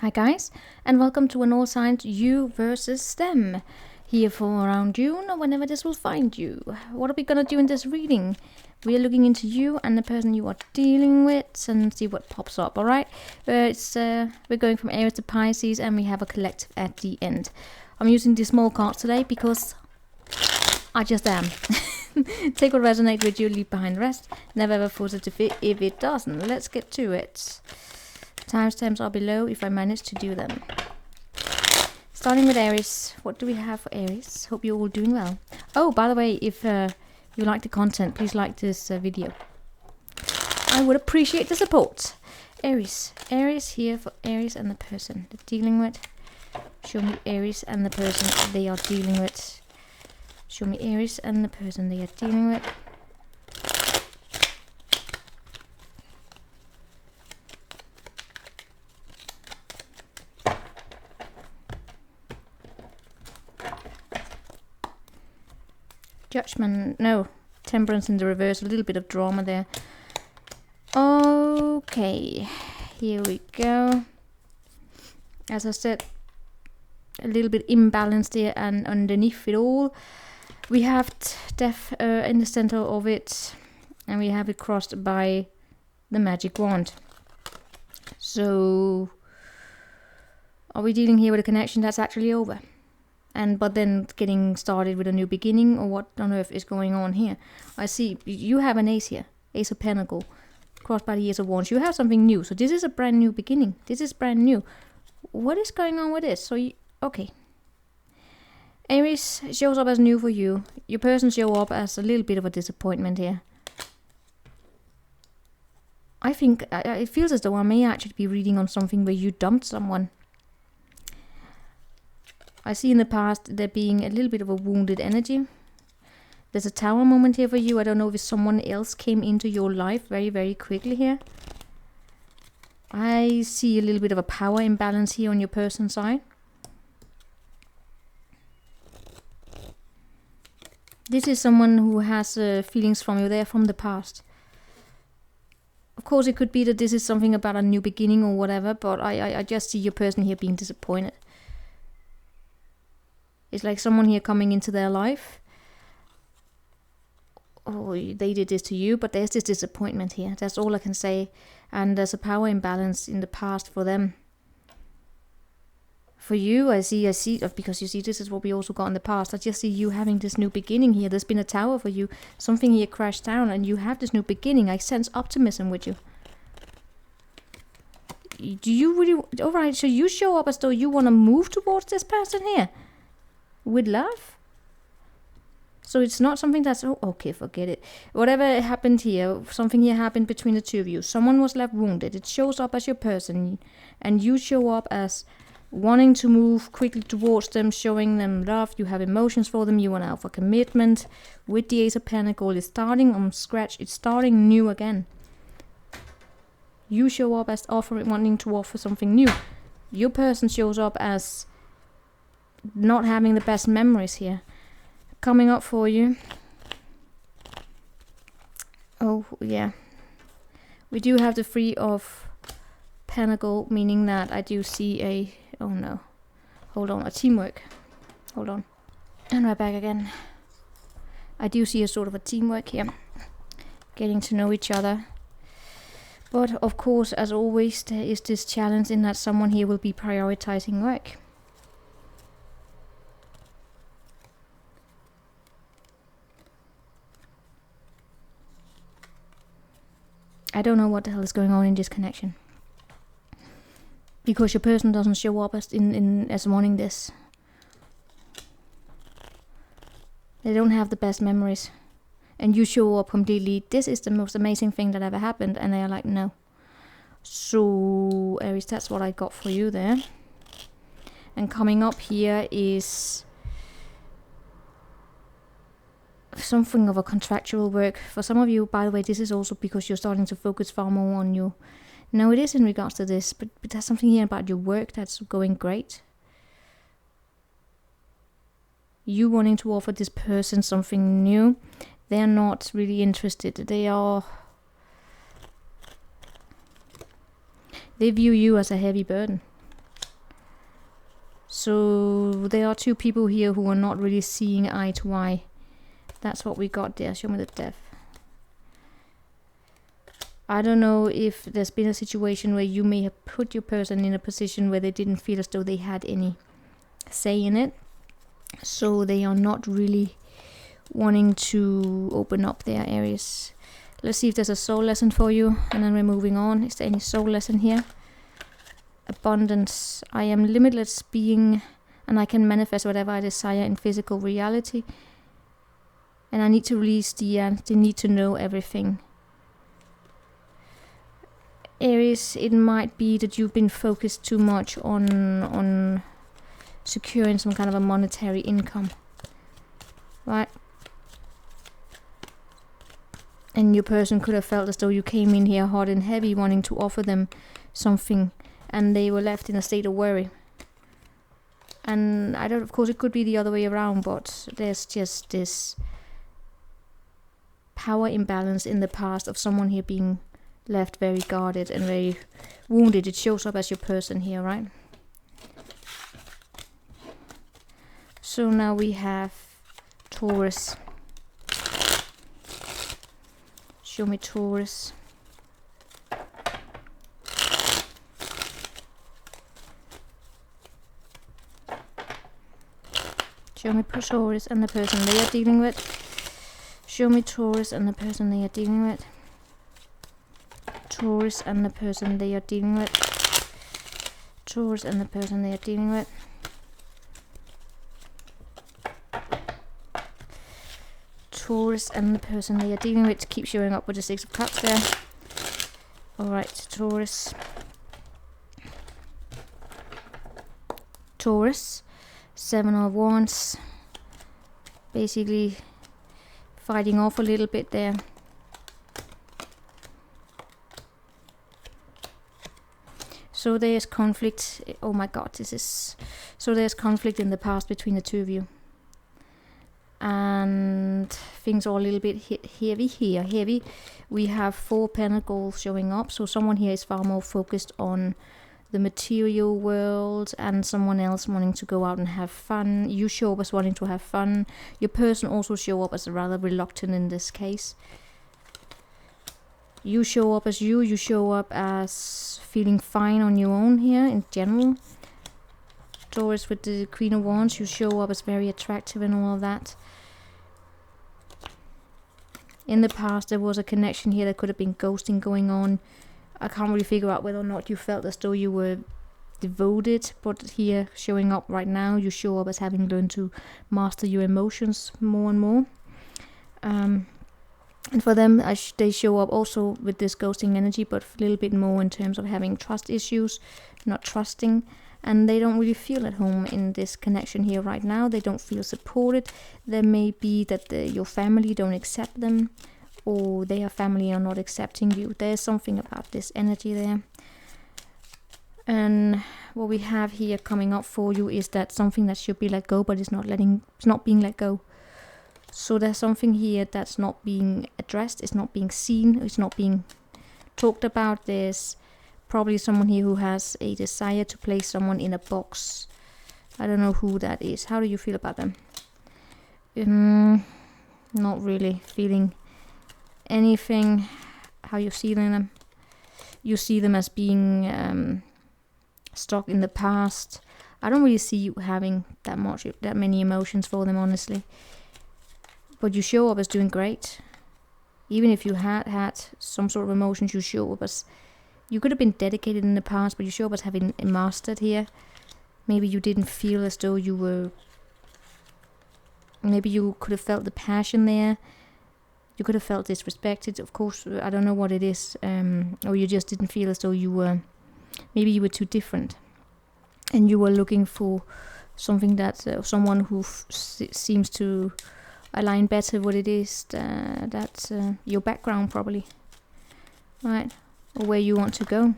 Hi guys, and welcome to an all signs you versus them. Here for around June or whenever this will find you. What are we gonna do in this reading? We are looking into you and the person you are dealing with and see what pops up, alright? We're going from Aries to Pisces and we have a collective at the end. I'm using these small cards today because I just am. Take what resonates with you, leave behind the rest. Never ever force it to fit if it doesn't. Let's get to it. Timestamps are below if I manage to do them. Starting with Aries. What do we have for Aries? Hope you're all doing well. Oh, by the way, if you like the content, please like this video. I would appreciate the support. Aries. Aries here for Aries and the person they're dealing with. Show me Aries and the person they are dealing with. Show me Aries and the person they are dealing with. Judgment, no, Temperance in the reverse, a little bit of drama there. Okay, here we go. As I said, a little bit imbalanced there, and underneath it all, we have death in the center of it, and we have it crossed by the magic wand. So, are we dealing here with a connection that's actually over? But then getting started with a new beginning, or what on earth is going on here? I see you have an ace here, Ace of Pentacles, crossed by the Ace of Wands. You have something new, so this is a brand new beginning. This is brand new. What is going on with this? Okay. Aries shows up as new for you. Your person show up as a little bit of a disappointment here. I think it feels as though I may actually be reading on something where you dumped someone. I see in the past there being a little bit of a wounded energy. There's a tower moment here for you. I don't know if someone else came into your life very, very quickly here. I see a little bit of a power imbalance here on your person's side. This is someone who has feelings from you there from the past. Of course, it could be that this is something about a new beginning or whatever, but I just see your person here being disappointed. It's like someone here coming into their life. Oh, they did this to you, but there's this disappointment here. That's all I can say. And there's a power imbalance in the past for them. For you, I see, because you see, this is what we also got in the past. I just see you having this new beginning here. There's been a tower for you. Something here crashed down and you have this new beginning. I sense optimism with you. Do you really... Alright, so you show up as though you want to move towards this person here. With love? So it's not something that's... Oh, okay, forget it. Whatever happened here, something here happened between the two of you. Someone was left wounded. It shows up as your person. And you show up as wanting to move quickly towards them, showing them love. You have emotions for them. You want to offer commitment. With the Ace of Pentacles, it's starting on scratch. It's starting new again. You show up as wanting to offer something new. Your person shows up as not having the best memories here. Coming up for you. Oh, yeah. We do have the Three of Pentacles, meaning that I do see a... Oh, no. Hold on. A teamwork. Hold on. And right back again. I do see a sort of a teamwork here. Getting to know each other. But, of course, as always, there is this challenge in that someone here will be prioritizing work. I don't know what the hell is going on in this connection. Because your person doesn't show up as wanting this. They don't have the best memories. And you show up completely, this is the most amazing thing that ever happened. And they are like, no. So, Aries, that's what I got for you there. And coming up here is... something of a contractual work. For some of you, by the way, this is also because you're starting to focus far more on you. No, it is in regards to this, but there's something here about your work that's going great. You wanting to offer this person something new. They're not really interested. They view you as a heavy burden. So there are two people here who are not really seeing eye to eye. That's what we got there. Show me the Death. I don't know if there's been a situation where you may have put your person in a position where they didn't feel as though they had any say in it. So they are not really wanting to open up their areas. Let's see if there's a soul lesson for you, and then we're moving on. Is there any soul lesson here? Abundance. I am limitless being, and I can manifest whatever I desire in physical reality. And I need to release the need to know everything. Aries, it might be that you've been focused too much on securing some kind of a monetary income, right? And your person could have felt as though you came in here hot and heavy, wanting to offer them something, and they were left in a state of worry. And I don't, of course, it could be the other way around, but there's just this power imbalance in the past of someone here being left very guarded and very wounded. It shows up as your person here, right? So now we have Taurus. Show me Taurus. Show me Taurus and the person they are dealing with. Show me Taurus and the person they are dealing with. Taurus and the person they are dealing with. Taurus and the person they are dealing with. Taurus and the person they are dealing with. Keep showing up with the Six of Cups there. Alright, Taurus. Taurus. Seven of Wands. Basically fighting off a little bit there. So there's conflict. Oh my god, this is... So there's conflict in the past between the two of you. And things are a little bit heavy here. Heavy. We have 4 Pentacles showing up. So someone here is far more focused on the material world, and someone else wanting to go out and have fun. You show up as wanting to have fun. Your person also show up as rather reluctant in this case. You show up as you show up as feeling fine on your own here in general. Taurus with the Queen of Wands, you show up as very attractive and all of that. In the past there was a connection here, that could have been ghosting going on. I can't really figure out whether or not you felt as though you were devoted, but here showing up right now, you show up as having learned to master your emotions more and more. And for them, they show up also with this ghosting energy, but a little bit more in terms of having trust issues, not trusting, and they don't really feel at home in this connection here right now. They don't feel supported. There may be that your family don't accept them, or their family are not accepting you. There's something about this energy there. And what we have here coming up for you is that something that should be let go, but it's not being let go. So there's something here that's not being addressed, it's not being seen, it's not being talked about. There's probably someone here who has a desire to place someone in a box. I don't know who that is. How do you feel about them? Not really feeling anything. How you feeling them? You see them as being stuck in the past. I don't really see you having that many emotions for them, honestly. But you show up as doing great. Even if you had some sort of emotions, you show up as... You could have been dedicated in the past, but you show up as having mastered here. Maybe you didn't feel as though you were... Maybe you could have felt the passion there. You could have felt disrespected. Of course, I don't know what it is. Or you just didn't feel as though you were... Maybe you were too different. And you were looking for something that... someone who seems to... align better what it is that's your background, probably, right, or where you want to go.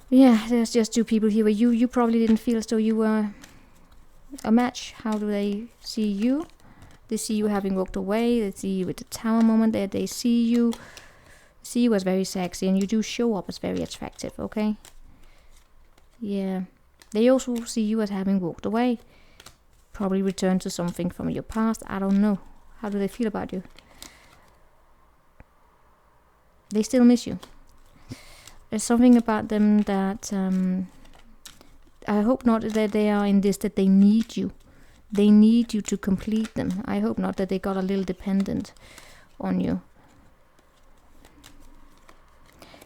Yeah, there's just two people here where you probably didn't feel as though you were a match. How do they see you? They see you having walked away. They see you with the Tower moment there. They see you as very sexy, and you do show up as very attractive. Okay, yeah, They also see you as having walked away. Probably returned to something from your past. I don't know. How do they feel about you? They still miss you. There's something about them that I hope not that they are in this, that they need you. They need you to complete them. I hope not that they got a little dependent on you.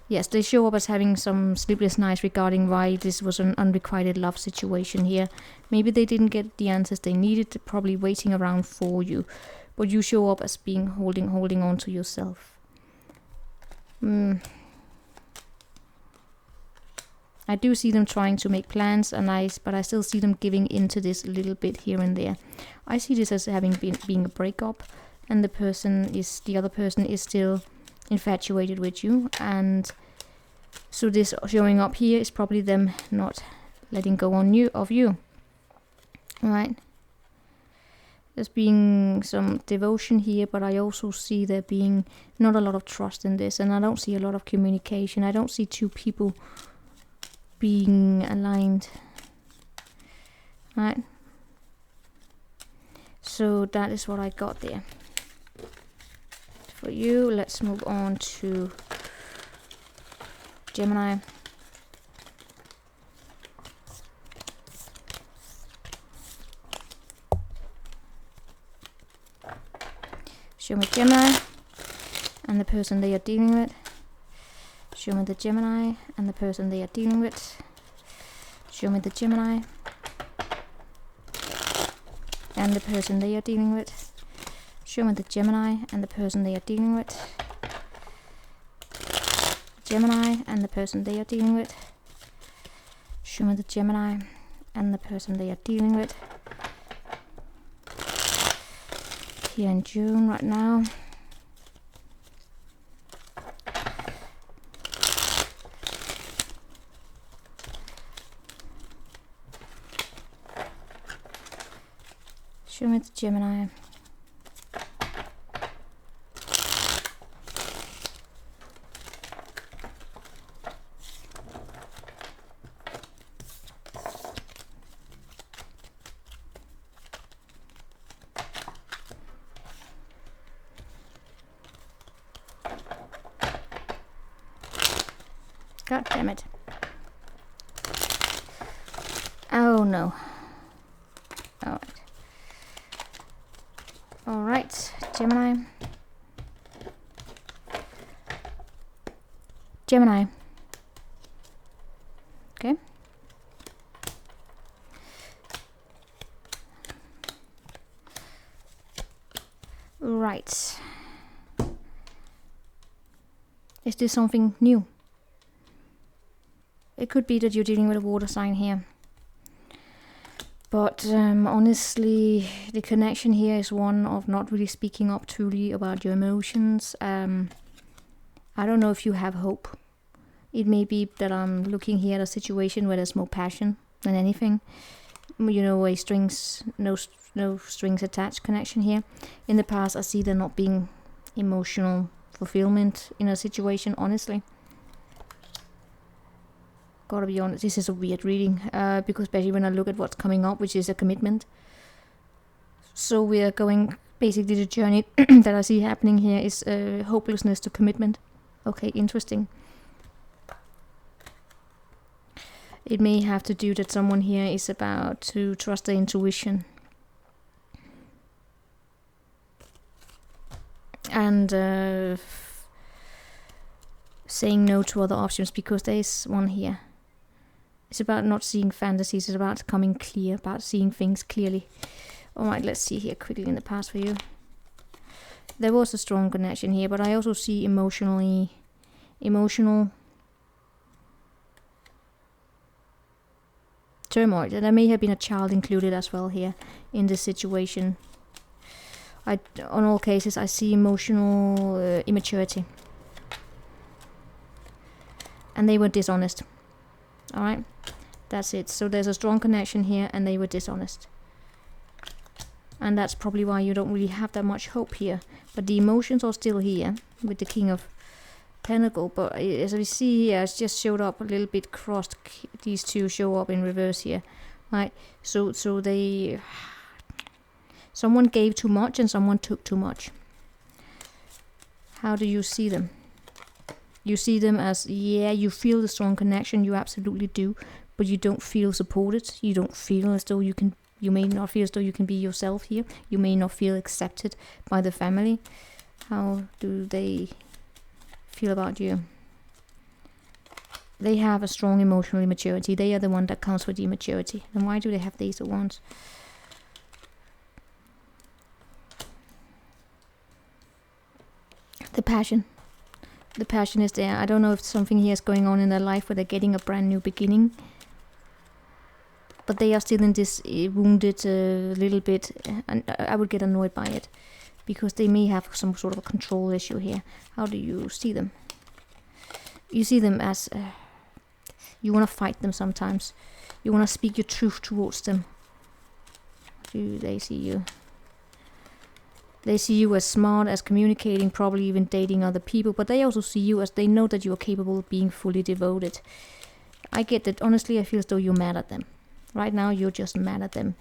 Yes, they show up as having some sleepless nights regarding why this was an unrequited love situation here. Maybe they didn't get the answers they needed, probably waiting around for you. But you show up as being holding on to yourself. I do see them trying to make plans and but I still see them giving into this a little bit here and there. I see this as having being a breakup, and the other person is still infatuated with you, and so this showing up here is probably them not letting go of you. Right? There's being some devotion here, but I also see there being not a lot of trust in this, and I don't see a lot of communication. I don't see two people being aligned. Right? So that is what I got there. For you, let's move on to Gemini. Show me Gemini and the person they are dealing with. Show me the Gemini and the person they are dealing with. Show me the Gemini and the person they are dealing with. Show me the Gemini and the person they are dealing with. Gemini and the person they are dealing with. Show me the Gemini and the person they are dealing with. Here in June right now. Show me the Gemini. God damn it. Oh no. Alright. Alright, Gemini. Gemini. Okay. Right. Is this something new? It could be that you're dealing with a water sign here. But honestly, the connection here is one of not really speaking up truly about your emotions. I don't know if you have hope. It may be that I'm looking here at a situation where there's more passion than anything. You know, no strings attached connection here. In the past, I see there not being emotional fulfillment in a situation, honestly. Gotta be honest, this is a weird reading, because especially when I look at what's coming up, which is a commitment. So we are going, basically the journey that I see happening here is hopelessness to commitment. Okay, interesting. It may have to do that someone here is about to trust their intuition. And saying no to other options, because there is one here. It's about not seeing fantasies, it's about coming clear, about seeing things clearly. Alright, let's see here quickly in the past for you. There was a strong connection here, but I also see emotional turmoil. There may have been a child included as well here in this situation. On all cases, I see emotional immaturity. And they were dishonest. Alright, that's it. So there's a strong connection here and they were dishonest. And that's probably why you don't really have that much hope here. But the emotions are still here with the King of Pentacle, but as we see here, it's just showed up a little bit crossed. These two show up in reverse here, right? So they, someone gave too much and someone took too much. How do you see them? You see them as, yeah, you feel the strong connection, you absolutely do, but you don't feel supported. You don't feel as though you can. You may not feel as though you can be yourself here. You may not feel accepted by the family. How do they feel about you? They have a strong emotional immaturity. They are the one that counts for the immaturity. And why do they have these at once? The passion. The passion is there. I don't know if something here is going on in their life where they're getting a brand new beginning. But they are still in this wounded little bit. And I would get annoyed by it. Because they may have some sort of a control issue here. How do you see them? You see them as... you want to fight them sometimes. You want to speak your truth towards them. Do they see you? They see you as smart, as communicating, probably even dating other people. But they also see you as they know that you are capable of being fully devoted. I get that. Honestly, I feel as though you're mad at them. Right now, you're just mad at them.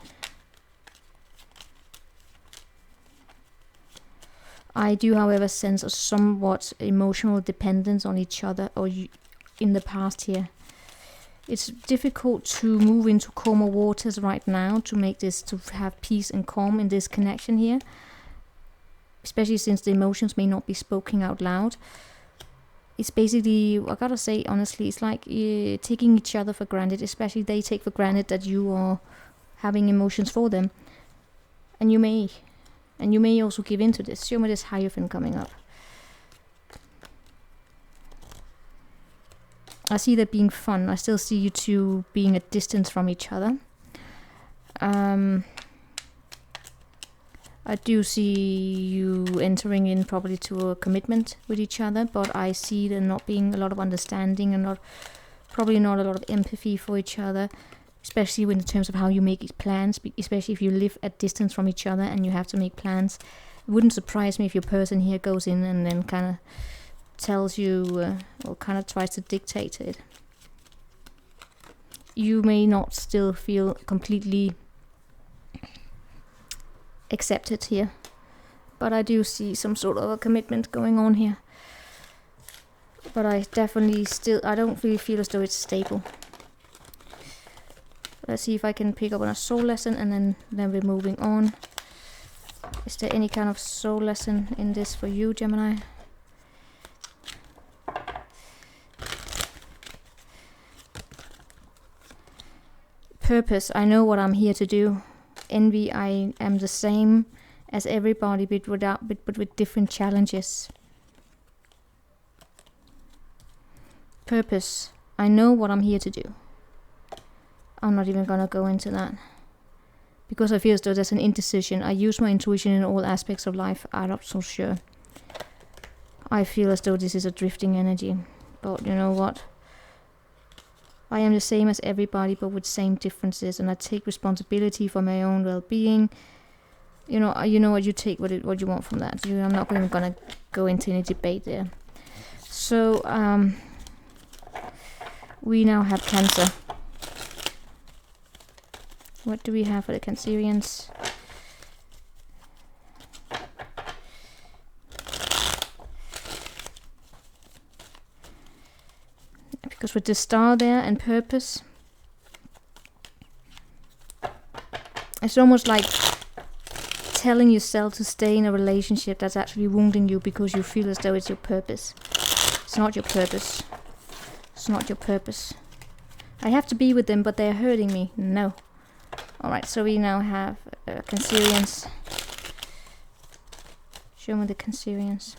I do, however, sense a somewhat emotional dependence on each other, or in the past here. It's difficult to move into calmer waters right now to make this, to have peace and calm in this connection here. Especially since the emotions may not be spoken out loud. It's basically, I gotta say honestly, it's like taking each other for granted. Especially they take for granted that you are having emotions for them. And you may also give in to this. Show me this Hierophant coming up. I see that being fun. I still see you two being at distance from each other. I do see you entering in probably to a commitment with each other, but I see there not being a lot of understanding and probably not a lot of empathy for each other, especially in terms of how you make plans, especially if you live at distance from each other and you have to make plans. It wouldn't surprise me if your person here goes in and then kind of tells you or kind of tries to dictate it. You may not still feel completely accepted here, but I do see some sort of a commitment going on here. But I definitely I don't really feel as though it's stable. Let's see if I can pick up on a soul lesson, and then we're moving on. Is there any kind of soul lesson in this for you, Gemini? Purpose. I know what I'm here to do. Envy. I am the same as everybody, but with different challenges. Purpose. I know what I'm here to do. I'm not even gonna go into that, because I feel as though there's an indecision. I use my intuition in all aspects of life. I'm not so sure. I feel as though this is a drifting energy, but you know what? I am the same as everybody, but with same differences, and I take responsibility for my own well-being. You know what? You take what you want from that. I'm not even gonna go into any debate there. So we now have Cancer. What do we have for the Cancerians? Because with the star there and purpose, it's almost like telling yourself to stay in a relationship that's actually wounding you because you feel as though it's your purpose. It's not your purpose. It's not your purpose. I have to be with them, but they're hurting me. No. Alright, so we now have Cancerians. Show me the Cancerians.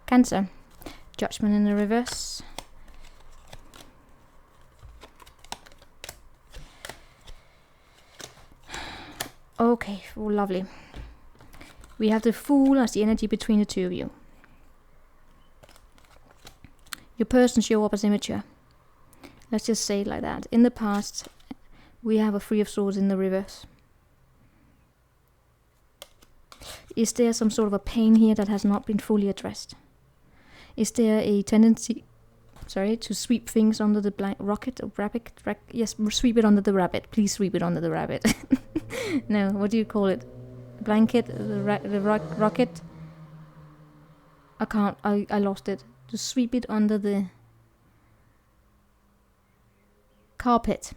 Cancer. Judgment in the reverse. Okay, oh, lovely. We have the Fool as the energy between the two of you. Your person show up as immature. Let's just say it like that. In the past, we have a Three of Swords in the reverse. Is there some sort of a pain here that has not been fully addressed? Is there a tendency, to sweep things under the rocket or rabbit? Yes, sweep it under the rabbit. Please sweep it under the rabbit. No, what do you call it? Blanket? The rocket? I lost it. To sweep it under the carpet.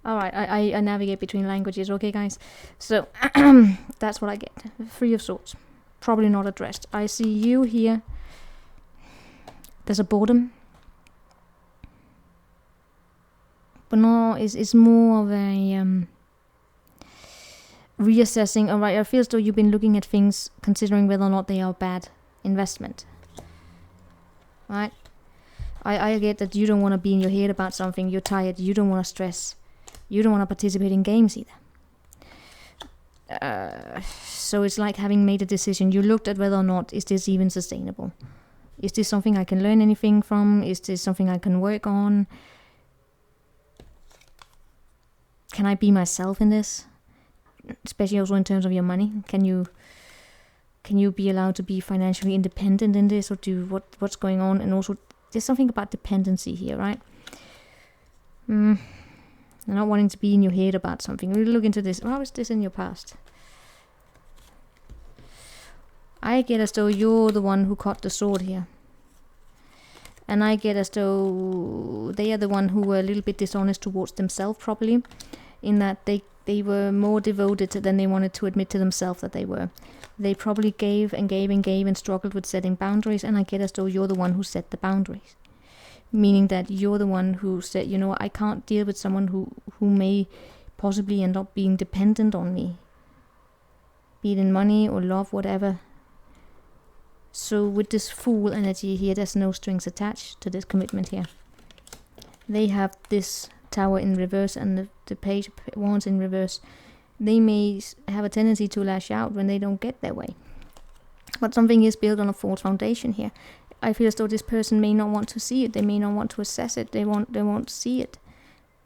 Alright, I navigate between languages, okay guys? So, that's what I get. Three of Swords. Probably not addressed. I see you here. There's a boredom. But no, it's more of a reassessing. Alright, I feel as though you've been looking at things, considering whether or not they are a bad investment. Right? I get that you don't want to be in your head about something. You're tired. You don't want to stress. You don't want to participate in games either. So it's like having made a decision. You looked at whether or not is this even sustainable. Is this something I can learn anything from? Is this something I can work on? Can I be myself in this? Especially also in terms of your money. Can you be allowed to be financially independent in this, or do what's going on? And also there's something about dependency here, right? Not wanting to be in your head about something. Really look into this. How is this in your past? I get as though you're the one who caught the sword here. And I get as though they are the one who were a little bit dishonest towards themselves, probably. In that they were more devoted than they wanted to admit to themselves that they were. They probably gave and gave and gave and struggled with setting boundaries. And I get as though you're the one who set the boundaries. Meaning that you're the one who said, you know, I can't deal with someone who may possibly end up being dependent on me. Be it in money or love, whatever. So with this Fool energy here, there's no strings attached to this commitment here. They have this Tower in reverse and the Page of Wands in reverse. They may have a tendency to lash out when they don't get their way. But something is built on a false foundation here. I feel as though this person may not want to see it. They may not want to assess it. They won't see it.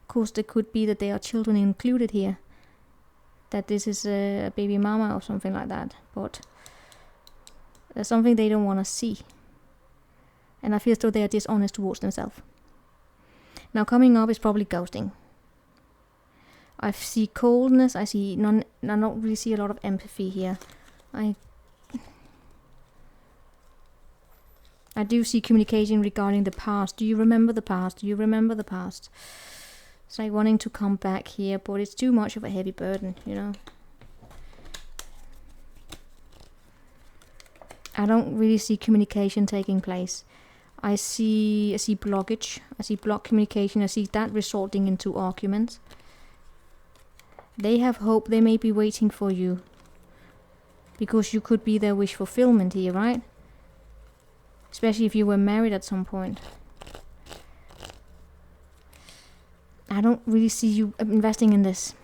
Of course, there could be that there are children included here. That this is a baby mama or something like that. But there's something they don't want to see. And I feel as though they are dishonest towards themselves. Now coming up is probably ghosting. I see coldness. I don't really see a lot of empathy here. I do see communication regarding the past. Do you remember the past? Do you remember the past? It's like wanting to come back here, but it's too much of a heavy burden, you know. I don't really see communication taking place. I see blockage. I see blocked communication. I see that resulting into arguments. They have hope. They may be waiting for you. Because you could be their wish fulfillment here, right? Especially if you were married at some point. I don't really see you investing in this.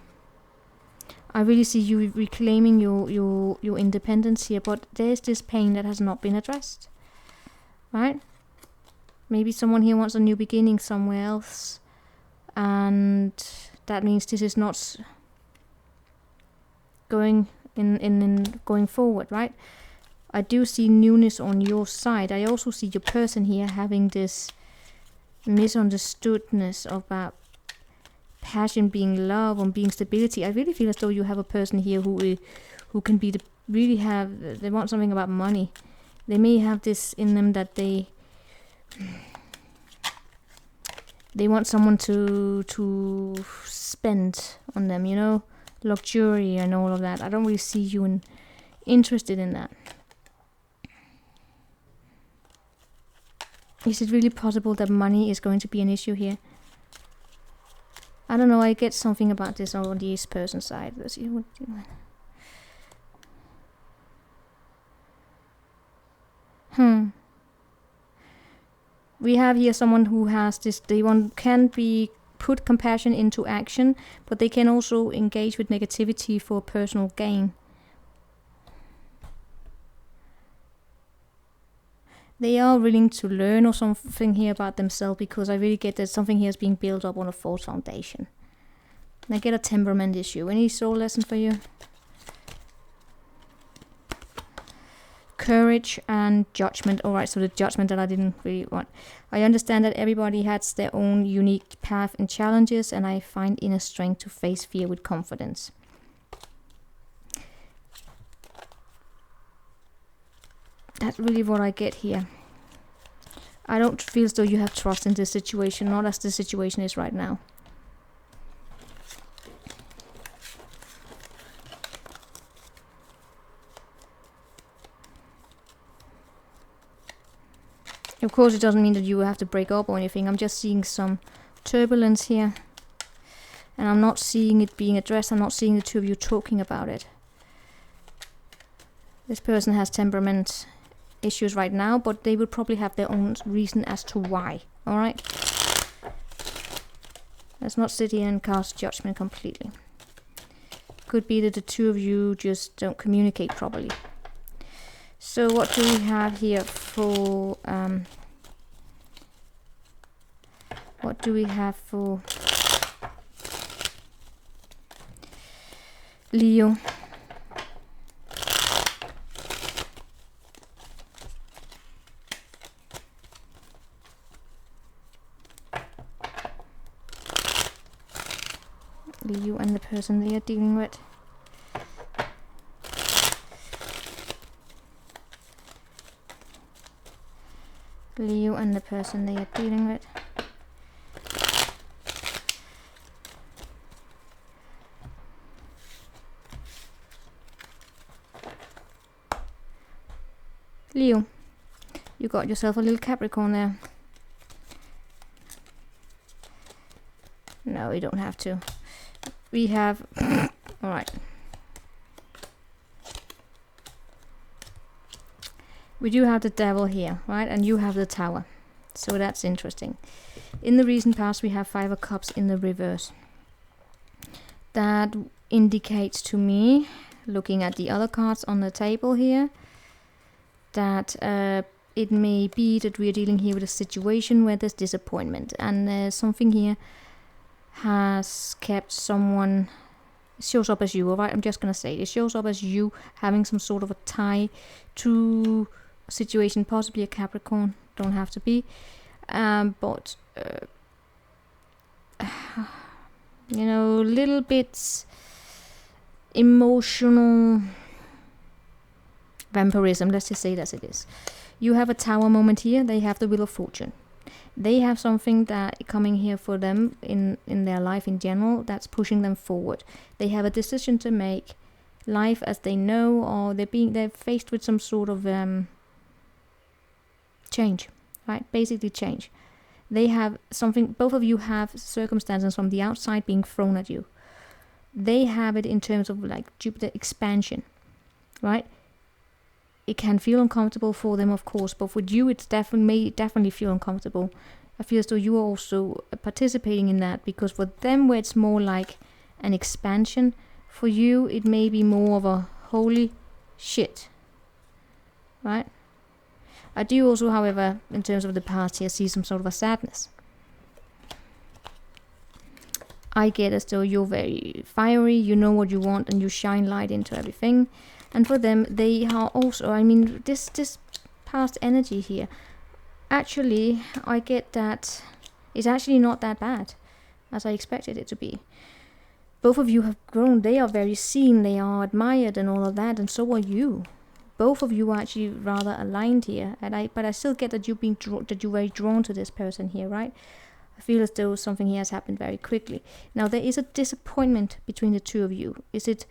I really see you reclaiming your independence here, but there's this pain that has not been addressed. Right? Maybe someone here wants a new beginning somewhere else. And that means this is not going in going forward, right? I do see newness on your side. I also see your person here having this misunderstoodness about passion being love and being stability. I really feel as though you have a person here who can be they want something about money. They may have this in them that they want someone to spend on them, you know, luxury and all of that. I don't really see you interested in that. Is it really possible that money is going to be an issue here? I don't know, I get something about this on this person's side. Let's see what do you We have here someone who has this, can put compassion into action, but they can also engage with negativity for personal gain. They are willing to learn or something here about themselves, because I really get that something here is being built up on a false foundation. And I get a temperament issue. Any soul lesson for you? Courage and judgment. Alright, so the judgment that I didn't really want. I understand that everybody has their own unique path and challenges, and I find inner strength to face fear with confidence. That's really what I get here. I don't feel as though you have trust in this situation, not as the situation is right now. Of course, it doesn't mean that you have to break up or anything. I'm just seeing some turbulence here. And I'm not seeing it being addressed. I'm not seeing the two of you talking about it. This person has temperament issues right now, but they would probably have their own reason as to why. Alright? Let's not sit here and cast judgment completely. Could be that the two of you just don't communicate properly. So what do we have here for... what do we have for... Leo? Leo and the person they are dealing with. Leo and the person they are dealing with. Leo, you got yourself a little Capricorn there. No, you don't have to. We have... Alright. We do have the devil here, right? And you have the tower. So that's interesting. In the recent past, we have 5 of Cups in the reverse. That indicates to me, looking at the other cards on the table here, that it may be that we are dealing here with a situation where there's disappointment. And something here has kept someone... It shows up as you, alright? I'm just gonna say it. It shows up as you having some sort of a tie to a situation, possibly a Capricorn. Don't have to be. But... you know, little bits... emotional... vampirism, let's just say it as it is. You have a tower moment here, they have the Wheel of Fortune. They have something that coming here for them in their life in general that's pushing them forward. They have a decision to make, life as they know, or they're faced with some sort of change, right? Basically change. They have something, both of you have circumstances from the outside being thrown at you. They have it in terms of like Jupiter expansion, right? It can feel uncomfortable for them, of course, but with you, it's definitely feel uncomfortable. I feel as though you are also participating in that, because for them, where it's more like an expansion, for you, it may be more of a holy shit, right? I do also, however, in terms of the past here, see some sort of a sadness. I get as though you're very fiery, you know what you want, and you shine light into everything. And for them, they are also, I mean, this past energy here, actually, I get that it's actually not that bad as I expected it to be. Both of you have grown. They are very seen, they are admired and all of that, and so are you. Both of you are actually rather aligned here, and but I still get that you're very drawn to this person here, right? I feel as though something here has happened very quickly. Now, there is a disappointment between the two of you. Is it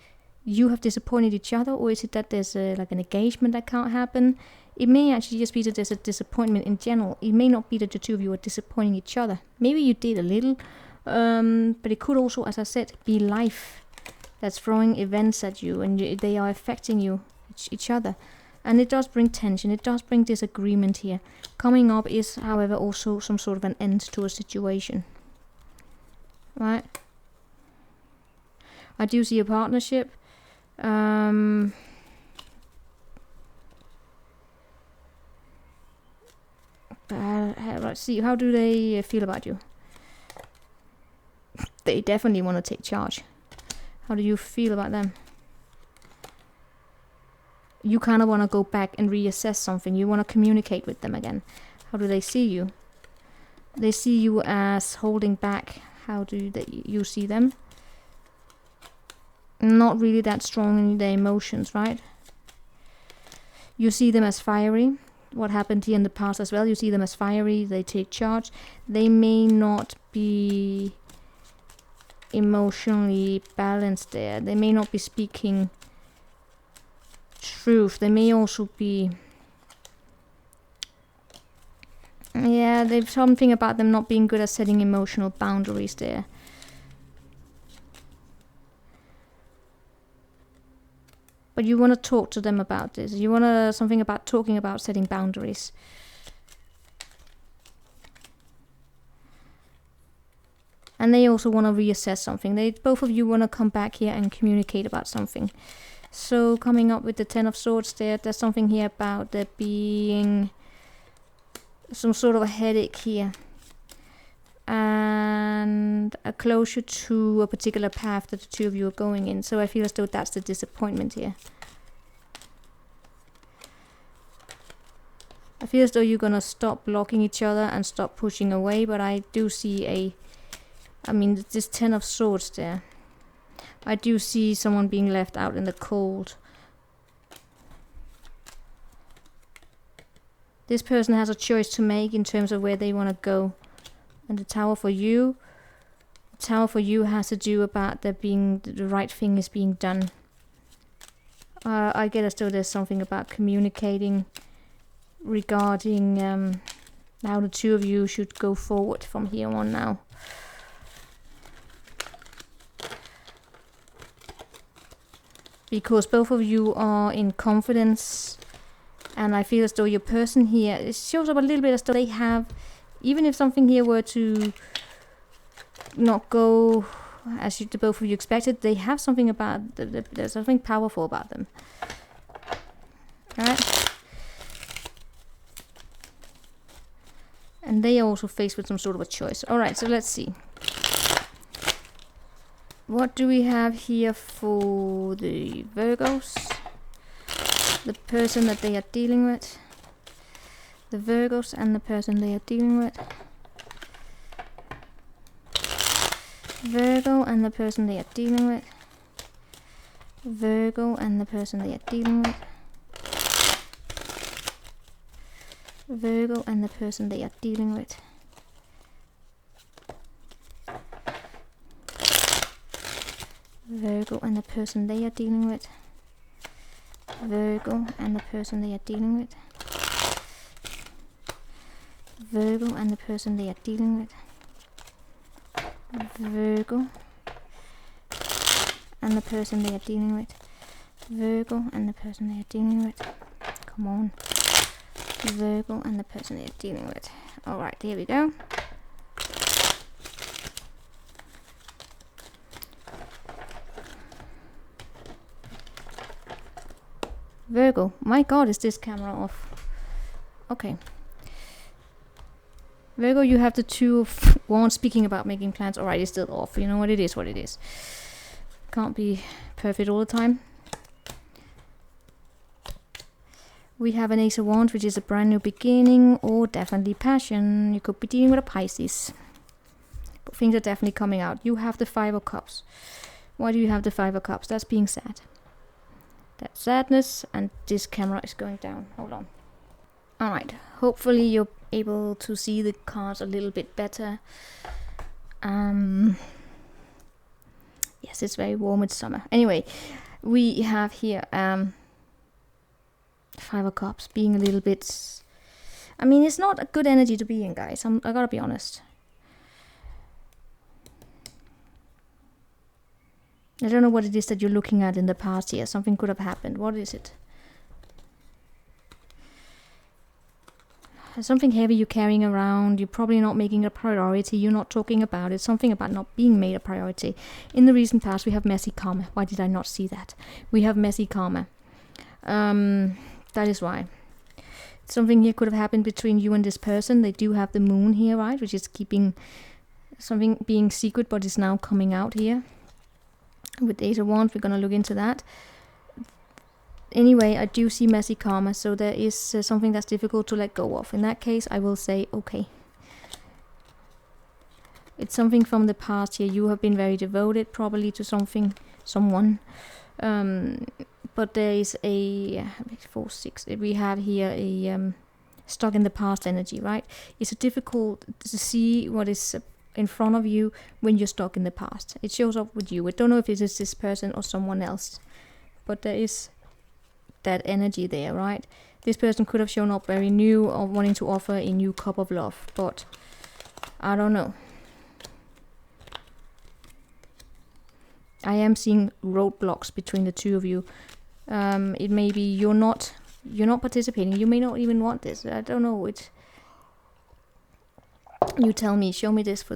you have disappointed each other, or is it that there's like an engagement that can't happen? It may actually just be that there's a disappointment in general. It may not be that the two of you are disappointing each other. Maybe you did a little, but it could also, as I said, be life that's throwing events at you, and they are affecting you, each other. And it does bring tension, it does bring disagreement here. Coming up is, however, also some sort of an end to a situation. Right? I do see a partnership. let's see, how do they feel about you? They definitely want to take charge. How do you feel about them? You kind of want to go back and reassess something. You want to communicate with them again. How do they see you? They see you as holding back. How do you see them? Not really that strong in their emotions, right? You see them as fiery. What happened here in the past as well. You see them as fiery. They take charge. They may not be emotionally balanced there. They may not be speaking truth. They may also be... Yeah, there's something about them not being good at setting emotional boundaries there. But you want to talk to them about this. You want to something about talking about setting boundaries. And they also want to reassess something. Both of you want to come back here and communicate about something. So coming up with the Ten of Swords there's something here about there being some sort of a headache here. And a closure to a particular path that the two of you are going in. So I feel as though that's the disappointment here. I feel as though you're gonna stop blocking each other and stop pushing away, but I do see this Ten of Swords there. I do see someone being left out in the cold. This person has a choice to make in terms of where they want to go. And the Tower for you has to do about there being the right thing is being done. I get as though there's something about communicating regarding how the two of you should go forward from here on now. Because both of you are in confidence, and I feel as though your person here, it shows up a little bit as though they have, even if something here were to not go as the both of you expected, they have something about, there's something powerful about them. Alright? And they are also faced with some sort of a choice. Alright, so let's see. What do we have here for the Virgos? The person that they are dealing with. The Virgos and the person they are dealing with. Virgo and the person they are dealing with. Virgo and the person they are dealing with. Virgo and the person they are dealing with. Virgo and the person they are dealing with. Virgo and the person they are dealing with. Virgo and the person they are dealing with. Virgo and the person they are dealing with. Virgo and the person they are dealing with. Come on. Virgo and the person they are dealing with. Alright, here we go. Virgo. My god, is this camera off? Okay. Virgo, you have the Two of Wands speaking about making plans. Alright, it's still off. You know what it is, what it is. Can't be perfect all the time. We have an Ace of Wands, which is a brand new beginning, or definitely passion. You could be dealing with a Pisces. But things are definitely coming out. You have the Five of Cups. Why do you have the Five of Cups? That's being sad. That's sadness, and this camera is going down. Hold on. Alright, hopefully you're able to see the cards a little bit better. Yes, it's very warm, it's summer. Anyway, we have here Five of Cups being a little bit... I mean, it's not a good energy to be in, guys. I gotta be honest. I don't know what it is that you're looking at in the past here. Something could have happened. What is it? There's something heavy you're carrying around. You're probably not making it a priority. You're not talking about it. Something about not being made a priority. In the recent past, we have messy karma. Why did I not see that? We have messy karma. That is why. Something here could have happened between you and this person. They do have the moon here, right? Which is keeping something being secret, but is now coming out here. With Eight of Wands, we're going to look into that. Anyway, I do see messy karma, so there is something that's difficult to let go of. In that case, I will say, okay. It's something from the past here. You have been very devoted, probably, to someone. But there is a 4, 6. We have here a stuck in the past energy, right? It's difficult to see what is in front of you when you're stuck in the past. It shows up with you. I don't know if it is this person or someone else, but there is that energy there, right? This person could have shown up very new or wanting to offer a new cup of love, but I don't know. I am seeing roadblocks between the two of you. It may be you're not participating. You may not even want this. I don't know. You tell me. Show me this for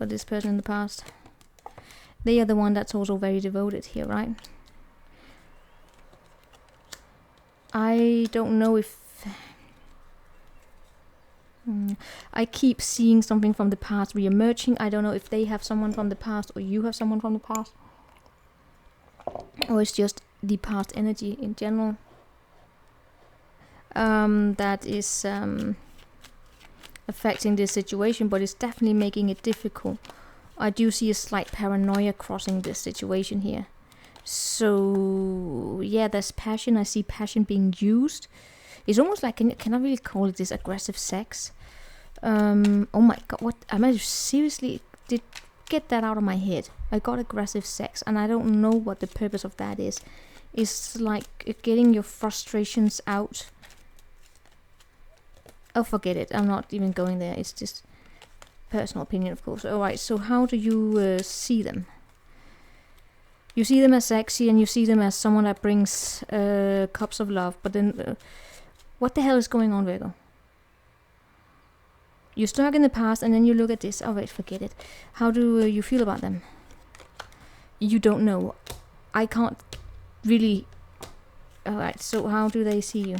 this person in the past. They are the one that's also very devoted here, right? I don't know if I keep seeing something from the past re-emerging. I don't know if they have someone from the past or you have someone from the past, or it's just the past energy in general that is affecting this situation, but it's definitely making it difficult. I do see a slight paranoia crossing this situation here. So yeah, there's passion. I see passion being used. It's almost like, can I really call it this aggressive sex? Oh my god, what am I seriously did get that out of my head? I got aggressive sex, and I don't know what the purpose of that is. It's like getting your frustrations out. Oh, forget it. I'm not even going there. It's just personal opinion, of course. Alright, so how do you see them? You see them as sexy, and you see them as someone that brings cups of love. But then, what the hell is going on, Virgo? You're stuck in the past, and then you look at this. Oh wait, forget it. How do you feel about them? You don't know. I can't really. Alright, so how do they see you?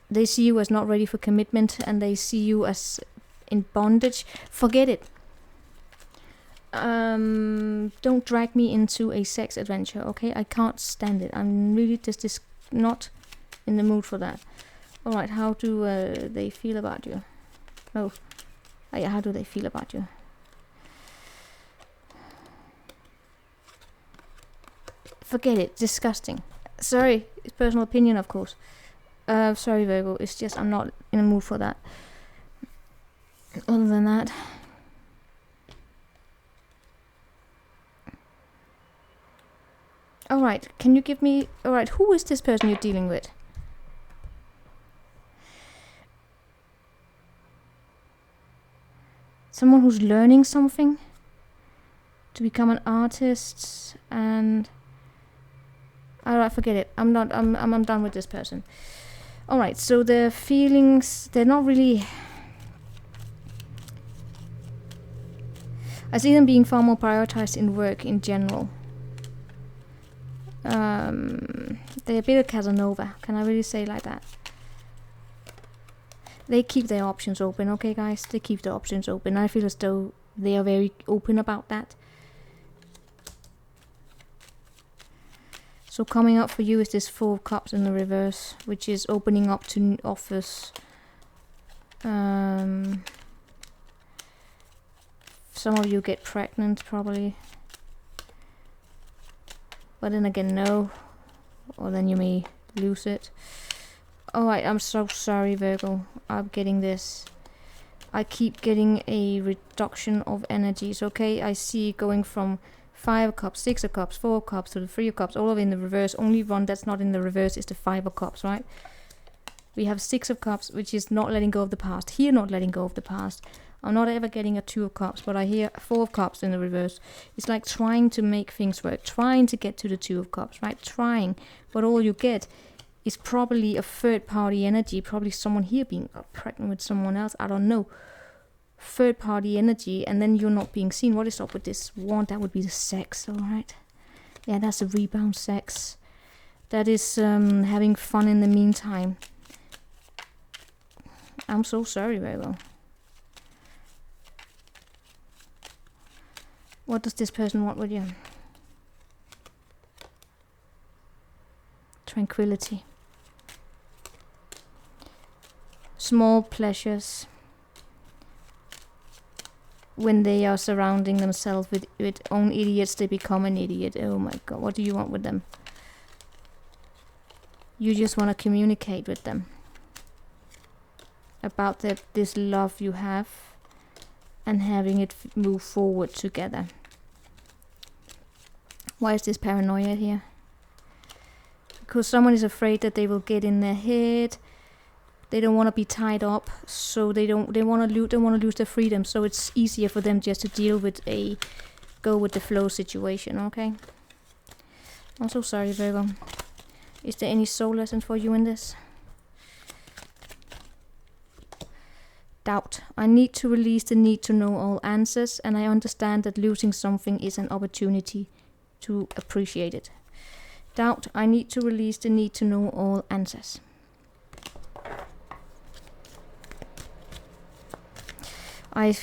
They see you as not ready for commitment, and they see you as in bondage. Forget it. Don't drag me into a sex adventure, okay? I can't stand it. I'm really just not in the mood for that. Alright, how do they feel about you? Oh, yeah, how do they feel about you? Forget it. Disgusting. Sorry, it's personal opinion, of course. Sorry, Virgo. It's just I'm not in the mood for that. Other than that, alright, can you give me... Alright, who is this person you're dealing with? Someone who's learning something to become an artist, and... Alright, forget it. I'm done with this person. Alright, so the feelings, they're not really... I see them being far more prioritized in work in general. They're a bit of Casanova. Can I really say like that? They keep their options open, okay guys? They keep their options open. I feel as though they are very open about that. So coming up for you is this Four of Cups in the reverse, which is opening up to offers. Some of you get pregnant, probably. But then again, no. Or then you may lose it. Alright, I'm so sorry, Virgo. I'm getting this. I keep getting a reduction of energies, okay? I see going from 5 of Cups, 6 of Cups, 4 of Cups to the 3 of Cups, all of it in the reverse. Only one that's not in the reverse is the 5 of Cups, right? We have 6 of Cups, which is not letting go of the past. Here, not letting go of the past. I'm not ever getting a 2 of Cups, but I hear 4 of Cups in the reverse. It's like trying to make things work, trying to get to the 2 of Cups, right? Trying, but all you get is probably a third party energy, probably someone here being pregnant with someone else, I don't know. Third party energy, and then you're not being seen. What is up with this wand? That would be the sex, alright? Yeah, that's a rebound sex. That is having fun in the meantime. I'm so sorry, Virgo. What does this person want with you? Tranquility. Small pleasures. When they are surrounding themselves with own idiots, they become an idiot. Oh my god, what do you want with them? You just want to communicate with them about this love you have and having it move forward together. Why is this paranoia here? Because someone is afraid that they will get in their head. They don't want to be tied up, so they want to lose their freedom. So it's easier for them just to deal with a go with the flow situation. Okay. I'm so sorry, Virgo. Is there any soul lesson for you in this? Doubt. I need to release the need to know all answers, and I understand that losing something is an opportunity to appreciate it. Doubt. I need to release the need to know all answers. I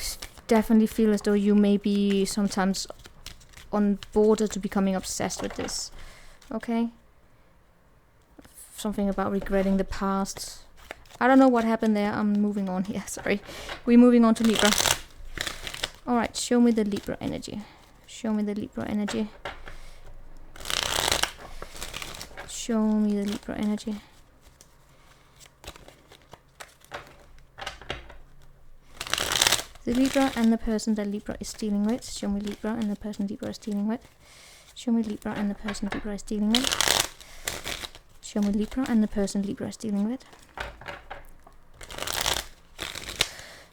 definitely feel as though you may be sometimes on border to becoming obsessed with this. Okay? Something about regretting the past. I don't know what happened there. I'm moving on here. Sorry. We're moving on to Libra. Alright, show me the Libra energy. Show me the Libra energy. Show me the Libra energy. The Libra and the person that Libra is dealing with. Show me Libra and the person Libra is dealing with. Show me Libra and the person Libra is dealing with. Show me Libra and the person Libra is dealing with.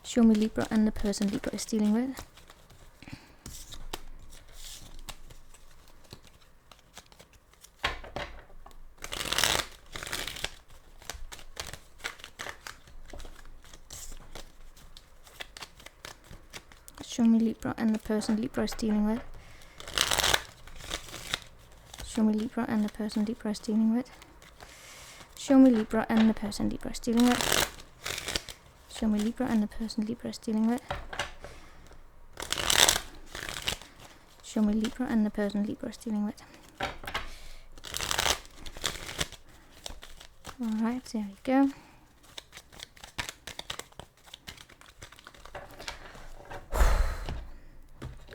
Show me Libra and the person Libra is dealing with. Show me Libra and the person Libra is dealing with. Show me Libra and the person Libra is dealing with. Show me Libra and the person Libra is dealing with. Show me Libra and the person Libra is dealing with. Show me Libra and the person Libra is dealing with. Alright, there we go.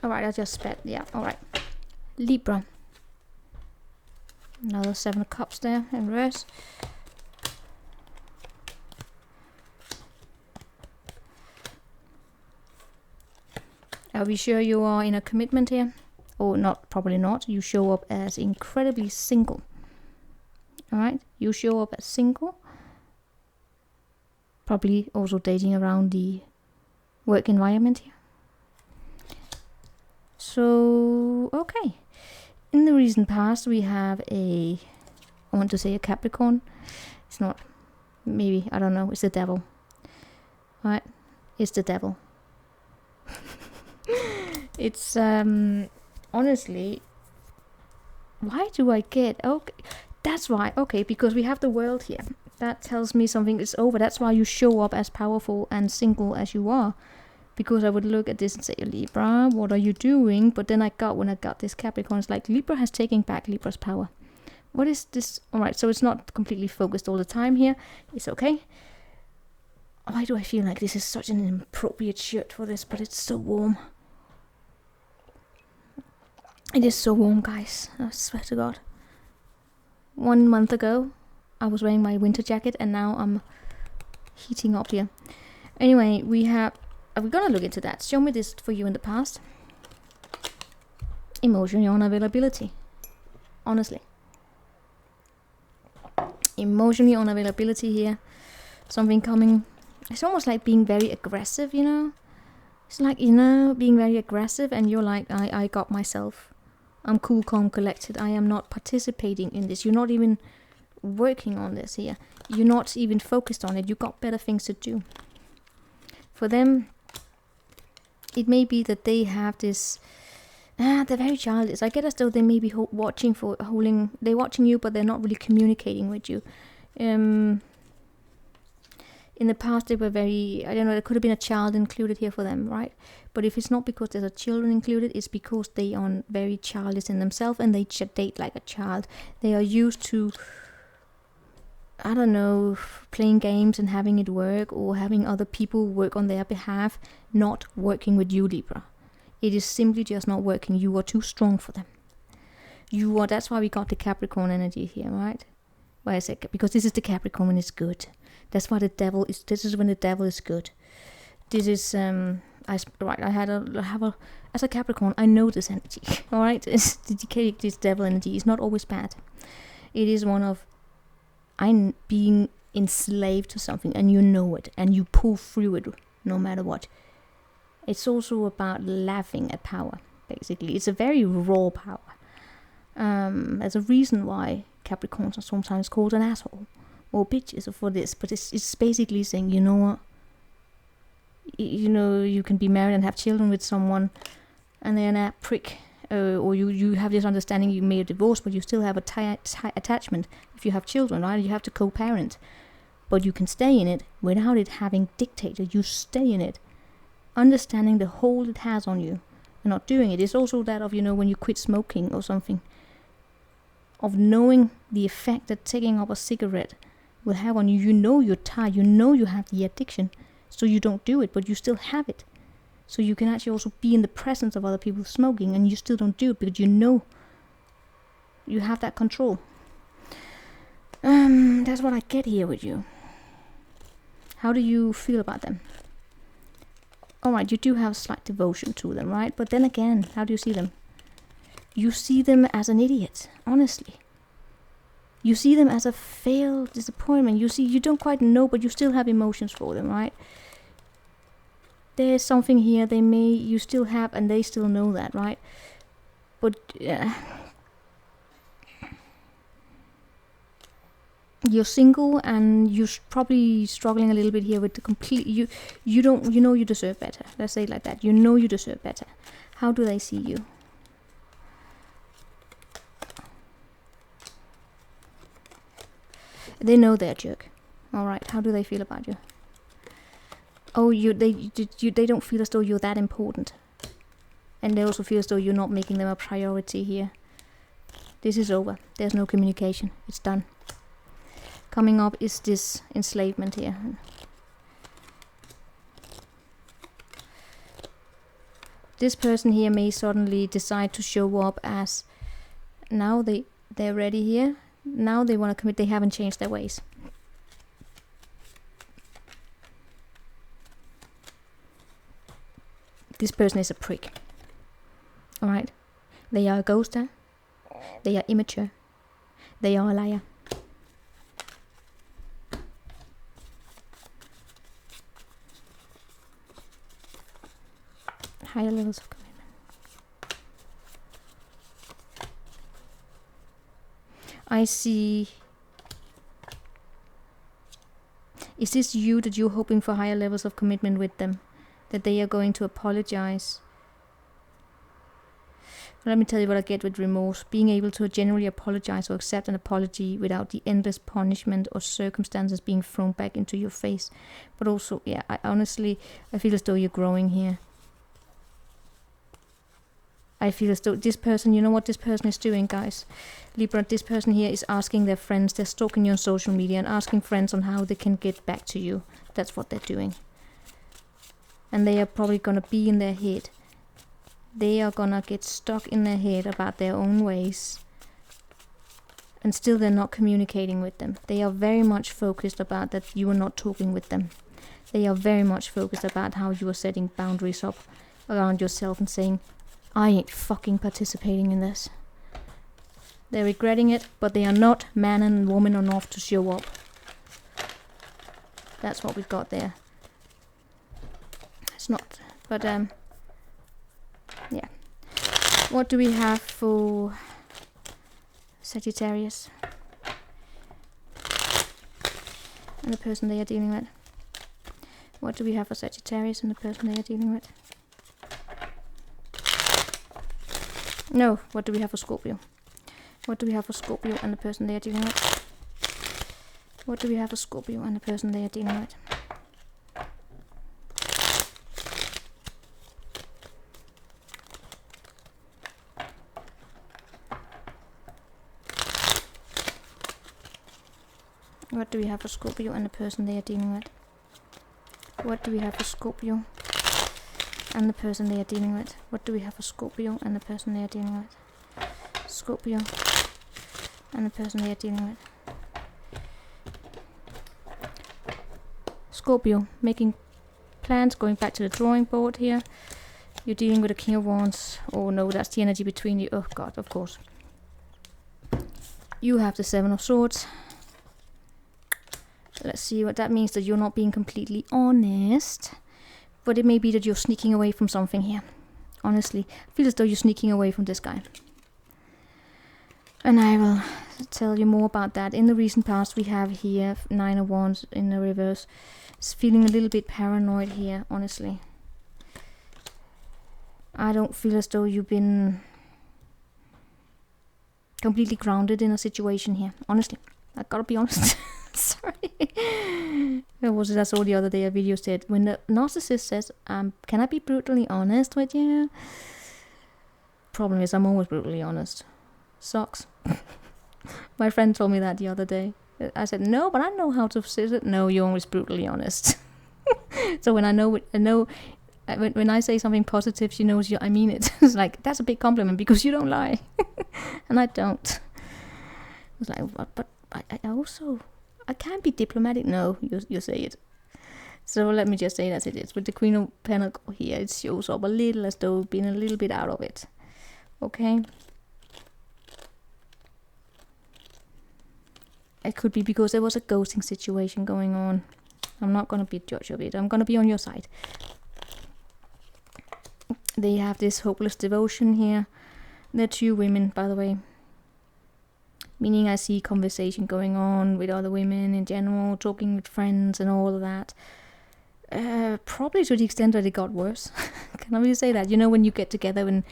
Alright, I just spat. Yeah, alright. Libra. Another 7 of Cups there in reverse. Are we sure you are in a commitment here? Or not, probably not. You show up as incredibly single. Alright, you show up as single. Probably also dating around the work environment here. So, okay. In the recent past, we have I want to say a Capricorn. It's not, maybe, I don't know, it's the devil. Alright, it's the devil. It's, honestly, why do I get, okay, that's why, okay, because we have the world here. That tells me something is over. That's why you show up as powerful and single as you are. Because I would look at this and say, Libra, what are you doing? But then when I got this Capricorn, it's like Libra has taken back Libra's power. What is this? Alright, so it's not completely focused all the time here. It's okay. Why do I feel like this is such an inappropriate shirt for this? But it's so warm. It is so warm, guys. I swear to God. 1 month ago, I was wearing my winter jacket and now I'm heating up here. Anyway, we're gonna look into that. Show me this for you in the past. Emotional unavailability. Honestly. Emotionally unavailability here. Something coming. It's almost like being very aggressive, you know? It's like, you know, being very aggressive and you're like, I got myself. I'm cool, calm, collected. I am not participating in this. You're not even working on this here. You're not even focused on it. You got better things to do. For them, it may be that they have this, they're very childish. I get as though they may be they're watching you, but they're not really communicating with you. in the past they were very, I don't know, there could have been a child included here for them, right? But if it's not because there's a children included, it's because they are very childish in themselves and they date like a child. They are used to, I don't know, playing games and having it work, or having other people work on their behalf, not working with you, Libra. It is simply just not working. You are too strong for them. You are, that's why we got the Capricorn energy here, right? Why I said, because this is the Capricorn when it's good. That's why the devil is, this is when the devil is good. This is, as a Capricorn, I know this energy, alright? It's dedicated, this devil energy is not always bad. It is one of, I'm being enslaved to something, and you know it, and you pull through it no matter what. It's also about laughing at power, basically. It's a very raw power. There's a reason why Capricorns are sometimes called an asshole or bitches for this, but it's basically saying, you know what, you can be married and have children with someone, and they're a prick, or you have this understanding, you may have divorced, but you still have a tight attachment. If you have children, right, you have to co-parent, but you can stay in it without it having dictated. You stay in it, understanding the hold it has on you, and not doing it. It's also that of, when you quit smoking or something, of knowing the effect that taking up a cigarette will have on you. You know you're tired, you have the addiction, so you don't do it, but you still have it. So you can actually also be in the presence of other people smoking, and you still don't do it because you know you have that control. That's what I get here with you. How do you feel about them? Alright, you do have slight devotion to them, right? But then again, how do you see them? You see them as an idiot, honestly. You see them as a failed disappointment. You don't quite know, but you still have emotions for them, right? There's something here you still have, and they still know that, right? But you're single, and you're probably struggling a little bit here with the complete, you deserve better. Let's say it like that. You deserve better. How do they see you? They know they're a jerk. Alright, how do they feel about you? Oh, they don't feel as though you're that important. And they also feel as though you're not making them a priority here. This is over. There's no communication. It's done. Coming up is this enslavement here. This person here may suddenly decide to show up as, now they're ready here. Now they want to commit. They haven't changed their ways. This person is a prick. Alright? They are a ghoster. They are immature. They are a liar. Higher levels of commitment. I see. Is this you that you're hoping for higher levels of commitment with them? That they are going to apologize? Let me tell you what I get with remorse. Being able to generally apologize or accept an apology without the endless punishment or circumstances being thrown back into your face. But also, yeah, I feel as though you're growing here. I feel as though this person, you know what this person is doing, guys? Libra, this person here is asking their friends, they're stalking you on social media and asking friends on how they can get back to you. That's what they're doing. And they are probably gonna be in their head. They are gonna get stuck in their head about their own ways. And still they're not communicating with them. They are very much focused about that you are not talking with them. They are very much focused about how you are setting boundaries up around yourself and saying, I ain't fucking participating in this. They're regretting it, but they are not man and woman enough to show up. That's what we've got there. It's not, but yeah. What do we have for Sagittarius and the person they are dealing with? What do we have for Sagittarius and the person they are dealing with? No, what do we have for Scorpio? What do we have for Scorpio and the person they are dealing with? What do we have for Scorpio and the person they are dealing with? What do we have for Scorpio and the person they are dealing with? What do we have for Scorpio and the person they are dealing with? What do we have for Scorpio and the person they are dealing with? Scorpio and the person they are dealing with. Scorpio, making plans, going back to the drawing board here. You're dealing with a King of Wands. Oh no, that's the energy between you. Oh god, of course. You have the Seven of Swords. Let's see what that means, that you're not being completely honest. But it may be that you're sneaking away from something here. Honestly, I feel as though you're sneaking away from this guy. And I will tell you more about that. In the recent past, we have here Nine of Wands in the reverse. It's feeling a little bit paranoid here, honestly. I don't feel as though you've been completely grounded in a situation here. Honestly, I gotta be honest. Sorry. I saw the other day a video said, when the narcissist says, can I be brutally honest with you? Problem is, I'm always brutally honest. Sucks. My friend told me that the other day. I said, no, but I know how to say it. No, you're always brutally honest. So when when I say something positive, she knows I mean it. It's like, that's a big compliment because you don't lie. And I don't. It's like, but I can't be diplomatic. No, you say it. So let me just say that it is. With the Queen of Pentacles here, it shows up a little as though being a little bit out of it. Okay. It could be because there was a ghosting situation going on. I'm not going to be a judge of it. I'm going to be on your side. They have this hopeless devotion here. They're two women, by the way. Meaning I see conversation going on with other women in general, talking with friends and all of that. Probably to the extent that it got worse. Can I really say that? You know, when you get together and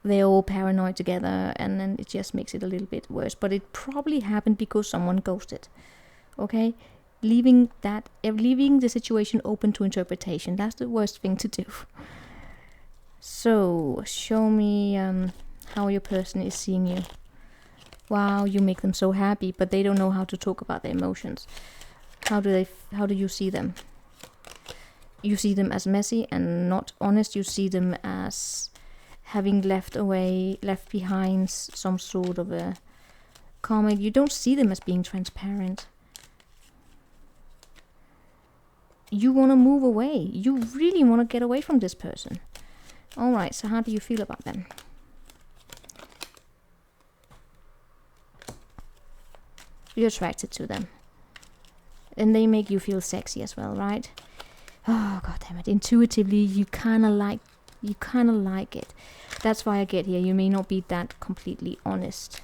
they're all paranoid together, and then it just makes it a little bit worse. But it probably happened because someone ghosted. Okay? Leaving the situation open to interpretation. That's the worst thing to do. So, show me how your person is seeing you. Wow, you make them so happy, but they don't know how to talk about their emotions. How do you see them? You see them as messy and not honest. You see them as having left behind some sort of a karma. You don't see them as being transparent. You want to move away. You really want to get away from this person. Alright, so how do you feel about them? You're attracted to them. And they make you feel sexy as well, right? Oh, god damn it. Intuitively, you kind of like it. That's why I get here. You may not be that completely honest.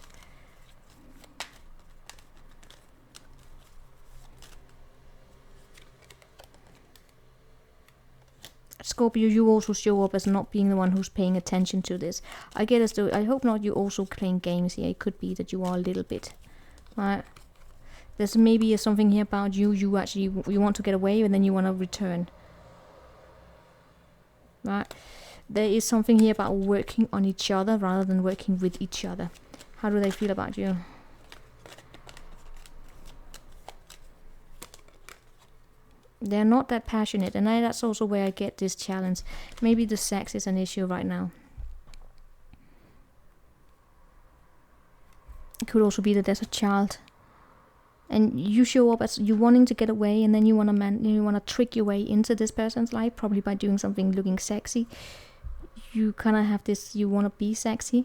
Scorpio, you also show up as not being the one who's paying attention to this. I get as though, I hope not you also playing games here. It could be that you are a little bit. Right? There's maybe something here about you want to get away and then you want to return. Right? There is something here about working on each other rather than working with each other. How do they feel about you? They're not that passionate, and that's also where I get this challenge. Maybe the sex is an issue right now. It could also be that there's a child, and you show up as you wanting to get away, and then you want to trick your way into this person's life, probably by doing something looking sexy. You kind of have this. You want to be sexy,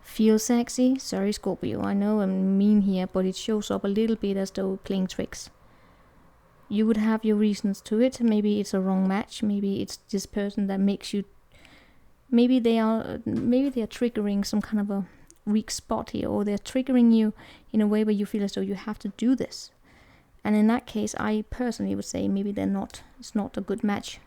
feel sexy. Sorry, Scorpio. I know I'm mean here, but it shows up a little bit as though playing tricks. You would have your reasons to it. Maybe it's a wrong match. Maybe it's this person that makes you. Maybe they are triggering some kind of a weak spot here, or they're triggering you in a way where you feel as though you have to do this. And in that case, I personally would say maybe it's not a good match.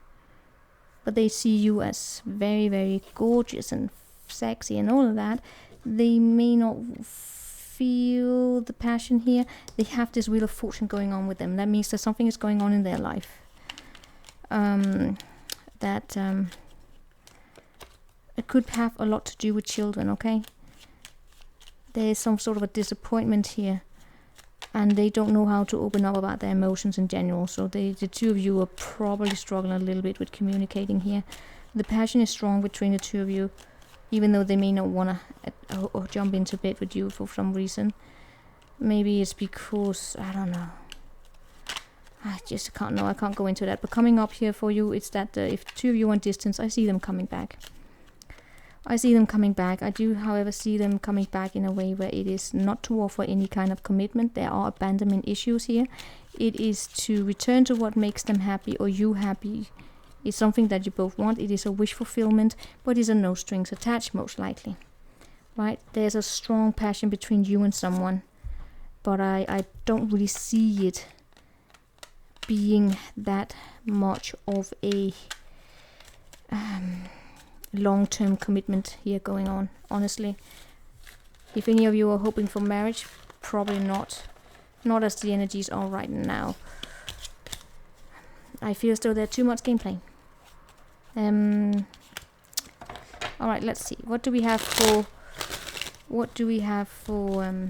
But they see you as very, very gorgeous and sexy and all of that. They may not feel the passion here. They have this Wheel of Fortune going on with them. That means that something is going on in their life. It could have a lot to do with children, okay? There is some sort of a disappointment here and they don't know how to open up about their emotions in general. So the two of you are probably struggling a little bit with communicating here. The passion is strong between the two of you, even though they may not want to jump into bed with you for some reason. Maybe it's because, I don't know. I just can't know. I can't go into that. But coming up here for you, it's that if two of you are on distance, I see them coming back. I see them coming back. I do, however, see them coming back in a way where it is not to offer any kind of commitment. There are abandonment issues here. It is to return to what makes them happy or you happy. It's something that you both want. It is a wish fulfillment, but it's a no strings attached most likely. Right? There's a strong passion between you and someone, but I don't really see it being that much of a long-term commitment here going on, honestly. If any of you are hoping for marriage, probably not. Not as the energies are right now. I feel as though there's too much gameplay. Alright, let's see. What do we have for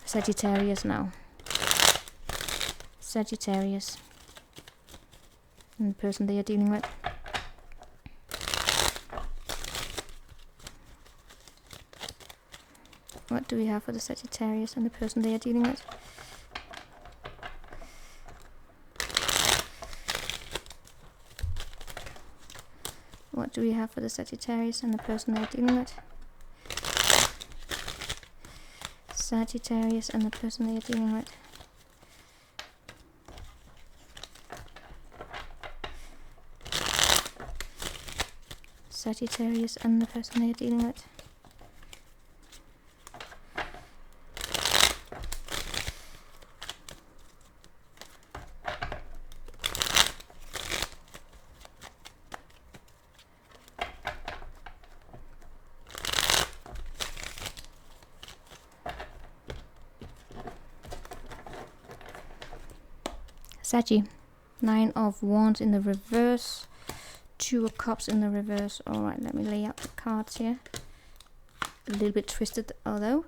Sagittarius now? Sagittarius. And the person they are dealing with. What do we have for the Sagittarius and the person they are dealing with? What do we have for the Sagittarius and the person they are dealing with? Sagittarius and the person they are dealing with. Sagittarius and the person they are dealing with. Saggy. 9 of Wands in the reverse. 2 of Cups in the reverse. Alright, let me lay out the cards here. A little bit twisted, although.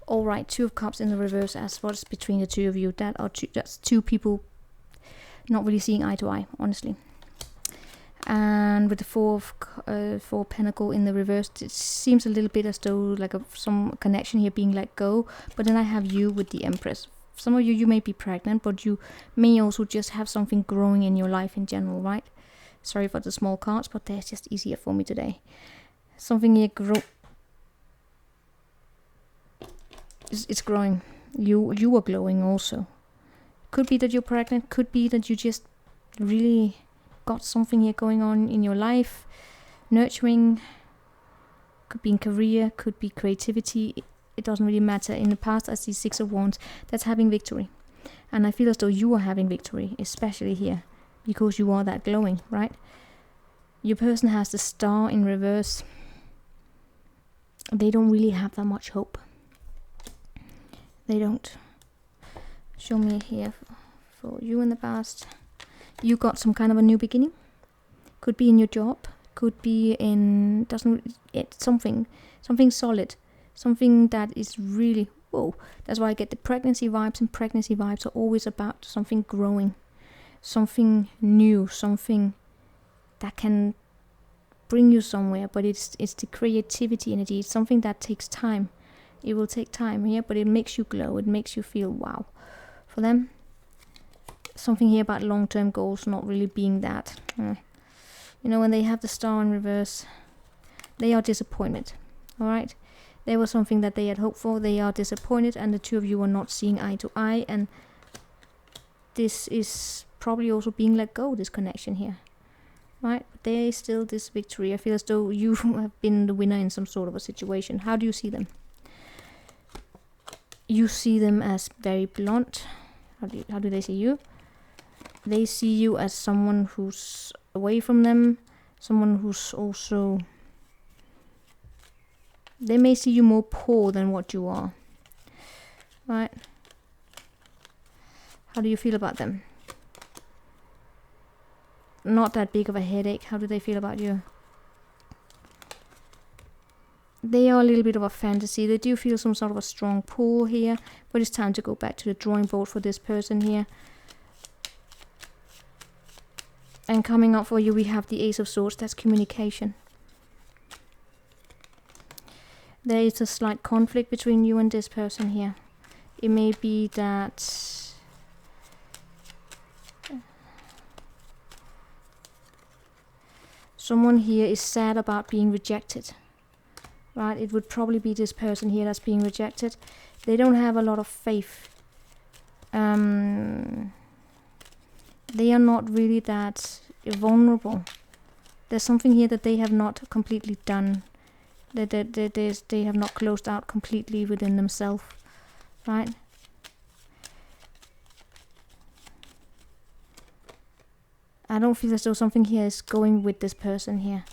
Alright, 2 of Cups in the reverse as what's between the two of you. That's two people not really seeing eye to eye, honestly. And with the 4 of Pentacle in the reverse, it seems a little bit as though like some connection here being let go. But then I have you with the Empress. Some of you may be pregnant, but you may also just have something growing in your life in general, right? Sorry for the small cards, but they're just easier for me today. Something here it's growing. You are glowing also. Could be that you're pregnant. Could be that you just really got something here going on in your life. Nurturing. Could be in career. Could be creativity. It doesn't really matter. In the past, I see 6 of Wands. That's having victory. And I feel as though you are having victory, especially here. Because you are that glowing, right? Your person has the Star in reverse. They don't really have that much hope. They don't. Show me here for you in the past. You got some kind of a new beginning. Could be in your job. Could be in... It's something solid. Something that is really... Whoa. That's why I get the pregnancy vibes. And pregnancy vibes are always about something growing. Something new, something that can bring you somewhere, but it's the creativity energy. It's something that takes time. It will take time here, but it makes you glow. It makes you feel wow. For them, something here about long-term goals not really being that. You know, when they have the Star in reverse, they are disappointed. All right, there was something that they had hoped for. They are disappointed, and the two of you are not seeing eye to eye, and this is probably also being let go, this connection here, right? But there is still this victory. I feel as though you have been the winner in some sort of a situation. How do you see them? You see them as very blunt. How do they see you? They see you as someone who's away from them, someone who's also... They may see you more poor than what you are, right? How do you feel about them? Not that big of a headache. How do they feel about you? They are a little bit of a fantasy. They do feel some sort of a strong pull here, but it's time to go back to the drawing board for this person here. And coming up for you, we have the Ace of Swords. That's communication. There is a slight conflict between you and this person here. It may be that someone here is sad about being rejected. Right? It would probably be this person here that's being rejected. They don't have a lot of faith. They are not really that vulnerable. There's something here that they have not completely done. They have not closed out completely within themselves, right? I don't feel as though something here is going with this person here.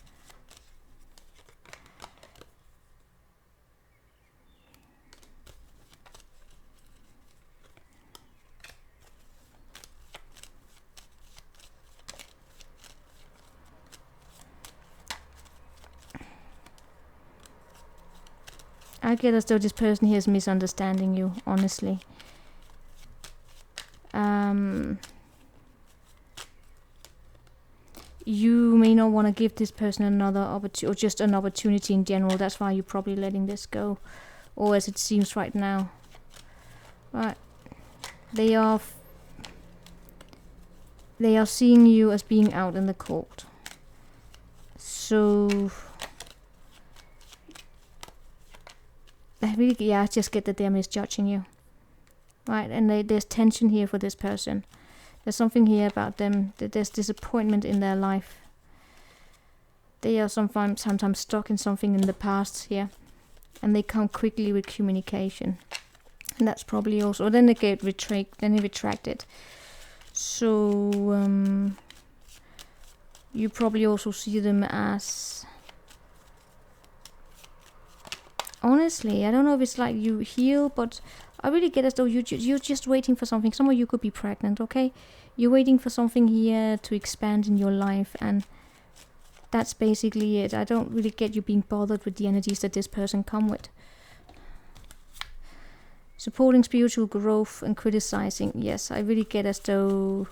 I get as though this person here is misunderstanding you, honestly. You may not want to give this person another opportunity, or just an opportunity in general. That's why you're probably letting this go, or as it seems right now. Right. They are seeing you as being out in the cold. So I just get that they're misjudging you, right? And there's tension here for this person. There's something here about them, that there's disappointment in their life. They are sometimes stuck in something in the past here, and they come quickly with communication. And that's probably also, then they get retracted. So you probably also see them as, honestly, I don't know if it's like you heal, but I really get as though you're just waiting for something. Some of you could be pregnant, okay? You're waiting for something here to expand in your life, and that's basically it. I don't really get you being bothered with the energies that this person come with. Supporting spiritual growth and criticizing. Yes, I really get as though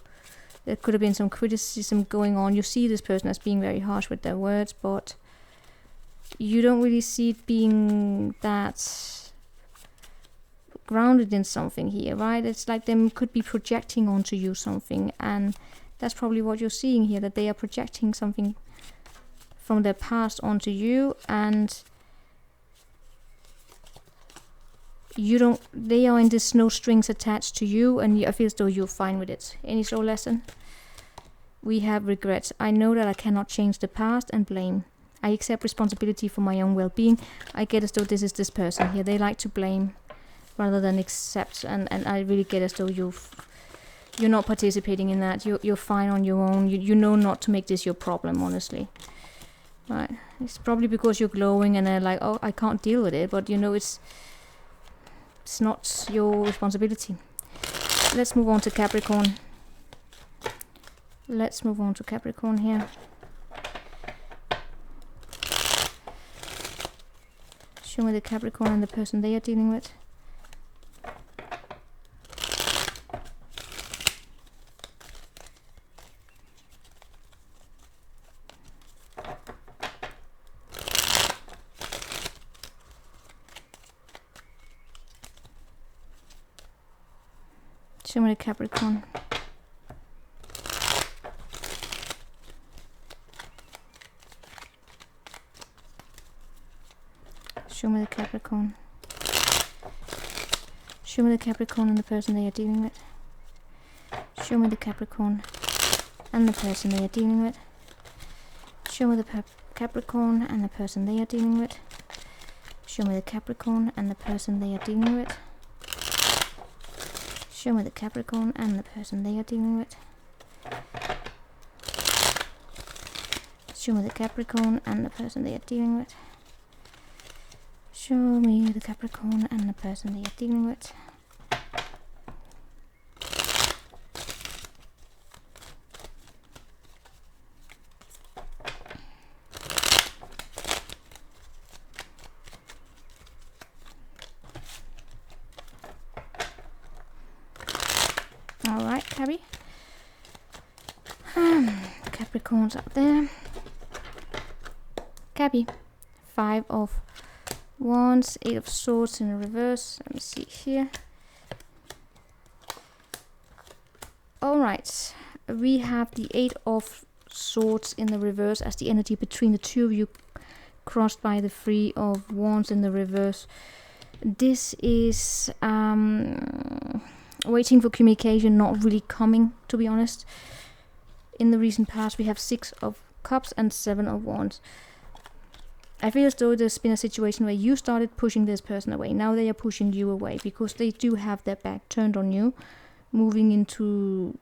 there could have been some criticism going on. You see this person as being very harsh with their words, but you don't really see it being that grounded in something here, right? It's like them could be projecting onto you something, and that's probably what you're seeing here, that they are projecting something from their past onto you, and you don't, they are in this no strings attached to you, and I feel as though you're fine with it. Any soul lesson? We have regrets. I know that I cannot change the past, and blame. I accept responsibility for my own well-being. I get as though this is this person here. They like to blame rather than accept, and I really get as though you're not participating in that. You're fine on your own. You know not to make this your problem, honestly. Right? It's probably because you're glowing and they're like, oh, I can't deal with it, but you know it's not your responsibility. Let's move on to Capricorn. Let's move on to Capricorn here. Show me the Capricorn and the person they are dealing with. Show me the Capricorn. Show me the Capricorn. Show me the Capricorn and the person they are dealing with. Show me the Capricorn and the person they are dealing with. Show me the Capricorn and the person they are dealing with. Show me the Capricorn and the person they are dealing with. Show me the Capricorn and the person they are dealing with. Show me the Capricorn and the person they are dealing with. Show me the Capricorn and the person they are dealing with. Capricorns out there. Cappy. 5 of Wands, 8 of Swords in reverse. Let me see here. Alright, we have the 8 of Swords in the reverse as the energy between the two of you, crossed by the 3 of Wands in the reverse. This is waiting for communication, not really coming, to be honest. In the recent past, we have 6 of Cups and 7 of Wands. I feel as though there's been a situation where you started pushing this person away. Now they are pushing you away because they do have their back turned on you, moving into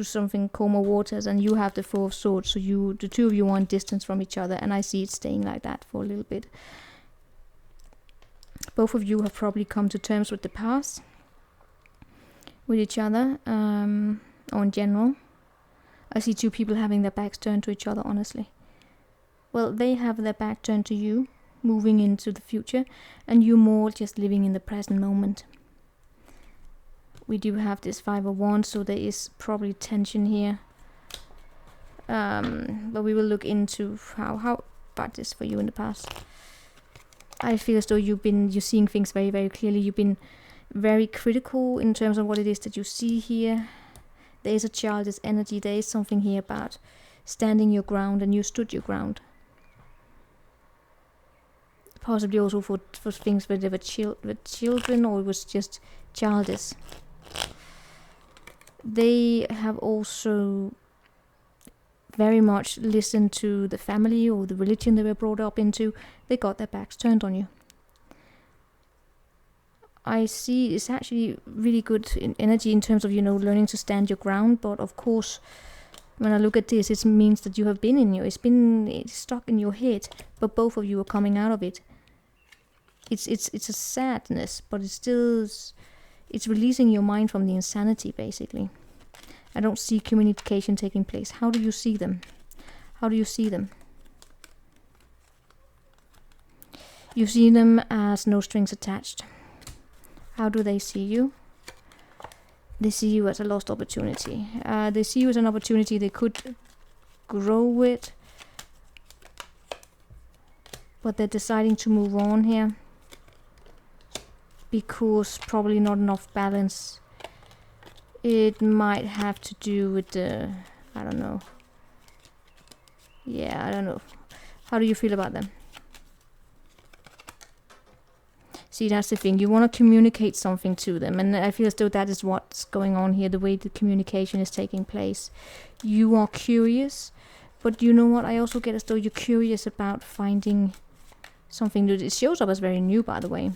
something calmer waters, and you have the 4 of Swords. So the two of you want distance from each other, and I see it staying like that for a little bit. Both of you have probably come to terms with the past, with each other, or in general. I see 2 people having their backs turned to each other, honestly. Well, they have their back turned to you, moving into the future, and you more just living in the present moment. We do have this 5 of Wands, so there is probably tension here. But we will look into how bad this for you in the past. I feel as though you're seeing things very, very clearly. You've been very critical in terms of what it is that you see here. There is a childish energy. There is something here about standing your ground, and you stood your ground. Possibly also for things where they were with children, or it was just childish. They have also very much listened to the family or the religion they were brought up into. They got their backs turned on you. I see it's actually really good energy in terms of, learning to stand your ground. But of course, when I look at this, it means that you have been it's stuck in your head, but both of you are coming out of it. It's a sadness, but it's releasing your mind from the insanity, basically. I don't see communication taking place. How do you see them? How do you see them? You see them as no strings attached. How do they see you? They see you as a lost opportunity. They see you as an opportunity they could grow with, but they're deciding to move on here because probably not enough balance. It might have to do with the, I don't know. Yeah, I don't know. How do you feel about them? See, that's the thing. You want to communicate something to them, and I feel as though that is what's going on here, the way the communication is taking place. You are curious, but you know what? I also get as though you're curious about finding something new. It shows up as very new, by the way.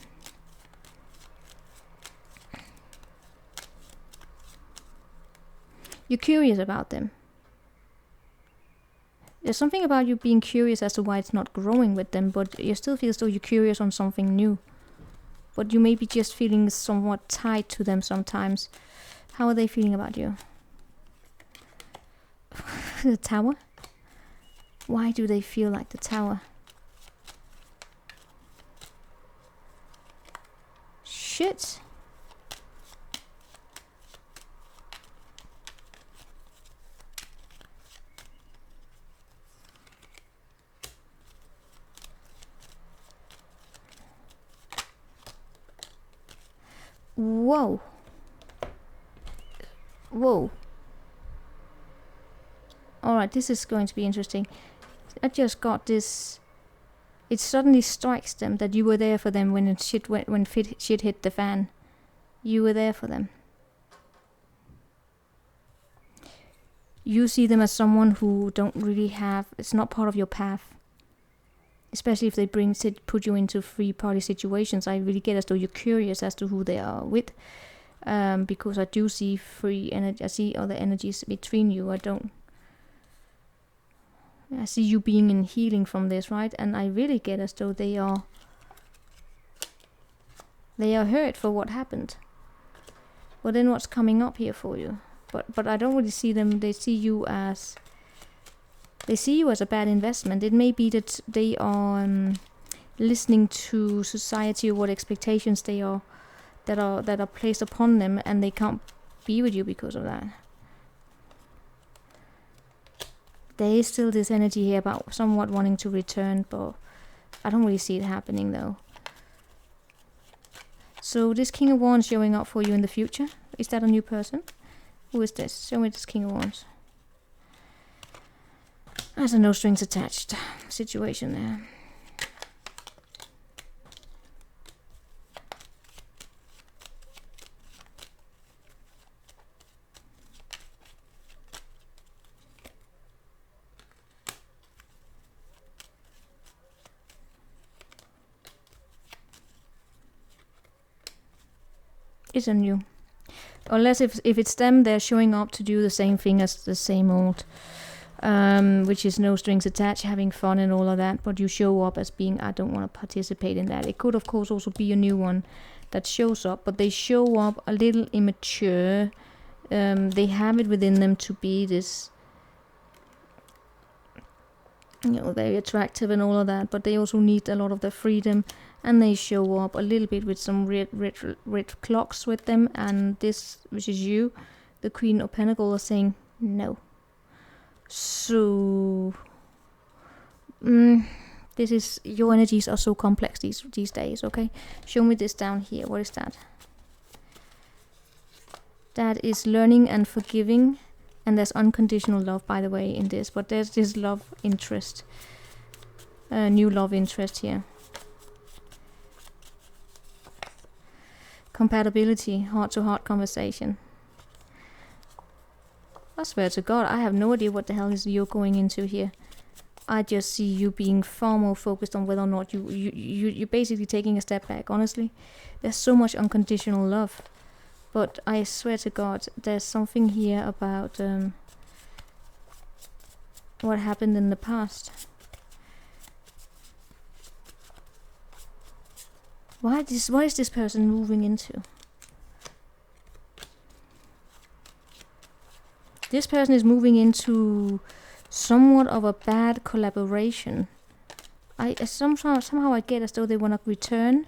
You're curious about them. There's something about you being curious as to why it's not growing with them, but you still feel as though you're curious on something new. But you may be just feeling somewhat tied to them sometimes. How are they feeling about you? The Tower? Why do they feel like the Tower? Shit. Whoa. Whoa. Alright, this is going to be interesting. I just got this. It suddenly strikes them that you were there for them when shit hit the fan. You were there for them. You see them as someone who don't really have, it's not part of your path. Especially if they put you into three-party situations. I really get as though you're curious as to who they are with. Because I do see free energy. I see other energies between you. I see you being in healing from this, right? And I really get as though they are hurt for what happened. Well, then what's coming up here for you? But I don't really see them. They see you as a bad investment. It may be that they are listening to society or what expectations that are placed upon them, and they can't be with you because of that. There is still this energy here about somewhat wanting to return, but I don't really see it happening though. So this King of Wands showing up for you in the future. Is that a new person? Who is this? Show me this King of Wands. There's a no strings attached situation there. It's a new. Unless if it's them, they're showing up to do the same thing as the same old. Which is no strings attached, having fun and all of that. But you show up as being, I don't want to participate in that. It could, of course, also be a new one that shows up. But they show up a little immature. They have it within them to be this, you know, very attractive and all of that. But they also need a lot of their freedom. And they show up a little bit with some red clocks with them. And this, which is you, the Queen of Pentacles, is saying no. So, this is, your energies are so complex these days, okay? Show me this down here. What is that? That is learning and forgiving. And there's unconditional love, by the way, in this. But there's this love interest. New love interest here. Compatibility, heart-to-heart conversation. I swear to God, I have no idea what the hell is you're going into here. I just see you being far more focused on whether or not you're basically taking a step back, honestly. There's so much unconditional love. But I swear to God, there's something here about what happened in the past. What is this person moving into? This person is moving into somewhat of a bad collaboration. Somehow I get as though they want to return.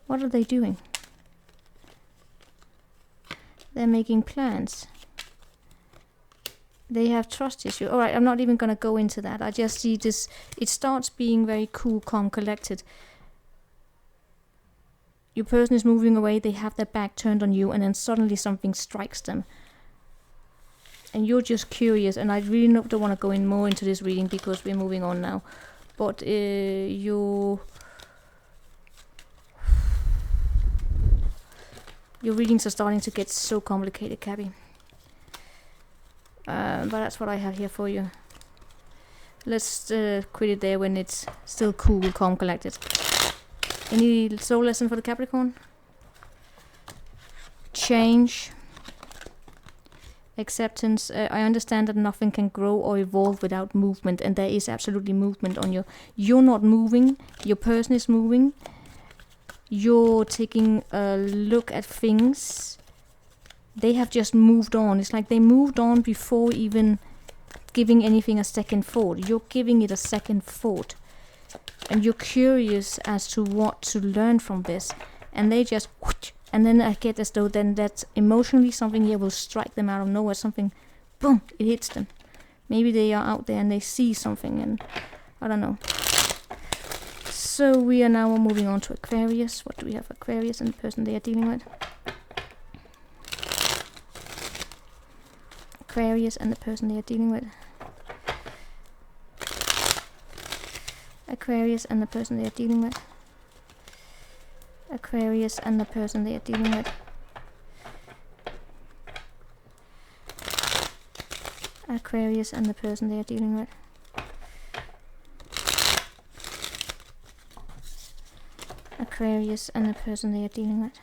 What are they doing? They're making plans. They have trust issues. Alright, I'm not even going to go into that. I just see this. It starts being very cool, calm, collected. Your person is moving away. They have their back turned on you. And then suddenly something strikes them. And you're just curious. And I really don't want to go in more into this reading because we're moving on now. But your readings are starting to get so complicated, Cappy. But that's what I have here for you. Let's quit it there when it's still cool, calm, collected. Any soul lesson for the Capricorn? Change. Acceptance. I understand that nothing can grow or evolve without movement. And there is absolutely movement on your... You're not moving. Your person is moving. You're taking a look at things. They have just moved on. It's like they moved on before even giving anything a second thought. You're giving it a second thought. And you're curious as to what to learn from this. And they just... And then I get as though then that emotionally something here will strike them out of nowhere. Something... Boom! It hits them. Maybe they are out there and they see something and... I don't know. So we are now moving on to Aquarius. What do we have? Aquarius and the person they are dealing with. Aquarius and the person they are dealing with. Aquarius and the person they are dealing with. Aquarius and the person they are dealing with. Aquarius and the person they are dealing with. Aquarius and the person they are dealing with.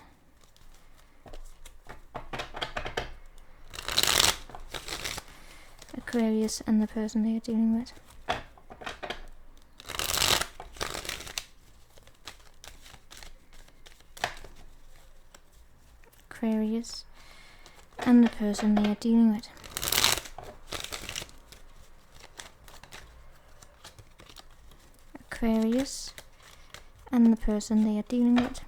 Aquarius and the person they are dealing with. Aquarius and the person they are dealing with. Aquarius and the person they are dealing with.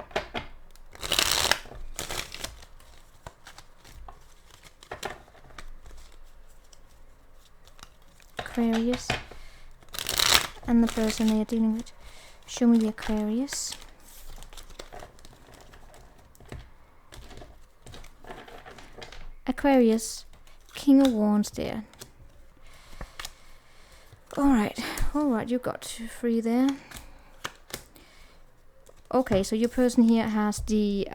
Aquarius. And the person they are dealing with. Show me the Aquarius. Aquarius, King of Wands there. Alright, you got 3 there. Okay, so your person here has the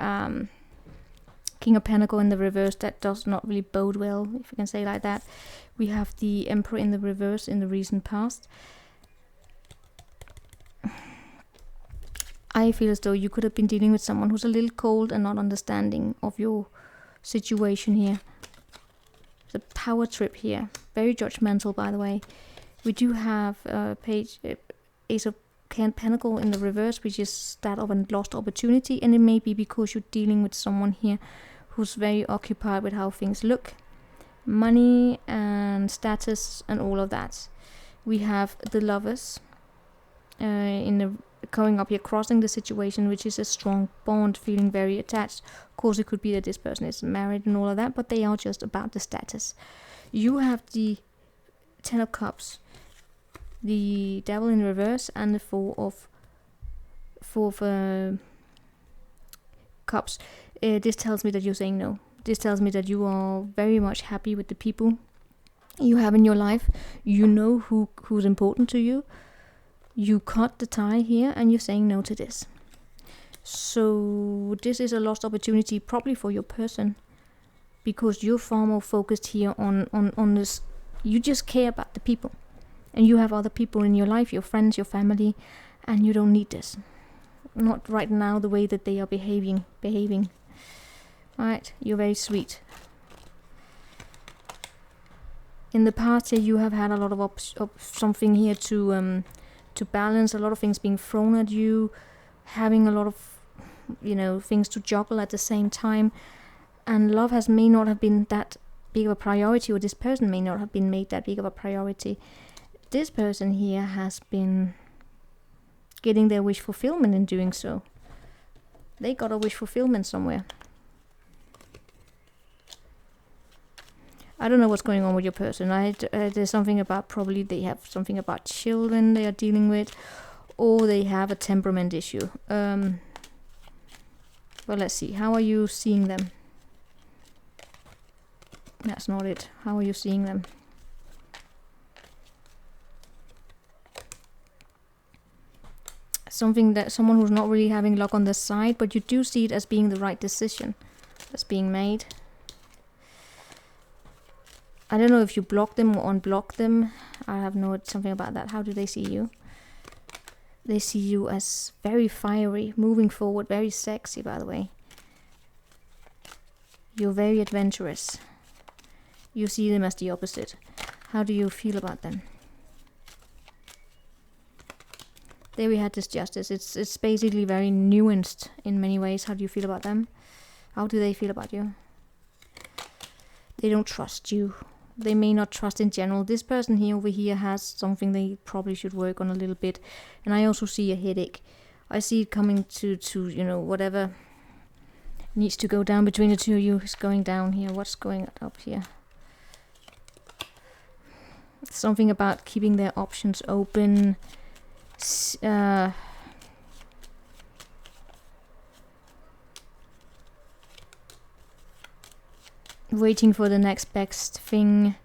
King of Pentacles in the reverse. That does not really bode well, if you can say it like that. We have the Emperor in the reverse in the recent past. I feel as though you could have been dealing with someone who's a little cold and not understanding of your situation here. It's a power trip here. Very judgmental, by the way. We do have Ace of Pentacles in the reverse, which is that of a lost opportunity. And it may be because you're dealing with someone here who's very occupied with how things look. Money and status and all of that. We have the Lovers in the coming up here, crossing the situation, which is a strong bond, feeling very attached. Of course, it could be that this person is married and all of that, but they are just about the status. You have the 10 of Cups, the Devil in reverse, and the Four of Cups. This tells me that you're saying no. This tells me that you are very much happy with the people you have in your life. You know who's important to you. You cut the tie here and you're saying no to this. So this is a lost opportunity probably for your person, because you're far more focused here on this. You just care about the people, and you have other people in your life, your friends, your family, and you don't need this. Not right now, the way that they are behaving. Right, you're very sweet. In the past here, you have had a lot of something here to balance, a lot of things being thrown at you, having a lot of, things to juggle at the same time, and love may not have been that big of a priority, or this person may not have been made that big of a priority. This person here has been getting their wish fulfillment in doing so. They got a wish fulfillment somewhere. I don't know what's going on with your person. There's something about, probably they have something about children they are dealing with, or they have a temperament issue. Well, let's see. How are you seeing them? That's not it. How are you seeing them? Someone who's not really having luck on their side, but you do see it as being the right decision that's being made. I don't know if you block them or unblock them. I have something about that. How do they see you? They see you as very fiery, moving forward, very sexy, by the way. You're very adventurous. You see them as the opposite. How do you feel about them? There we had this Justice. It's basically very nuanced in many ways. How do you feel about them? How do they feel about you? They don't trust you. They may not trust in general. This person here over here has something they probably should work on a little bit. And I also see a headache. I see it coming to whatever needs to go down between the two of you is going down here. What's going up here? Something about keeping their options open. Waiting for the next best thing.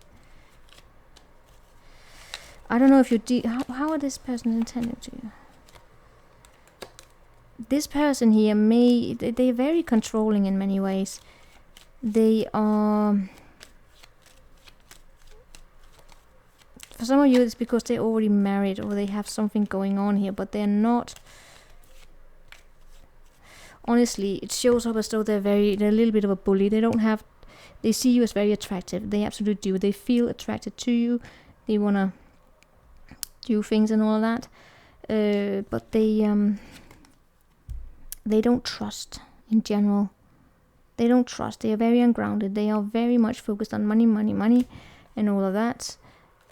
I don't know if you how are this person intending to you? This person here they're very controlling in many ways. They are, for some of you it's because they're already married or they have something going on here, but they're not. Honestly, it shows up as though they're a little bit of a bully. They see you as very attractive. They absolutely do. They feel attracted to you. They want to do things and all of that. But they don't trust in general. They don't trust. They are very ungrounded. They are very much focused on money and all of that.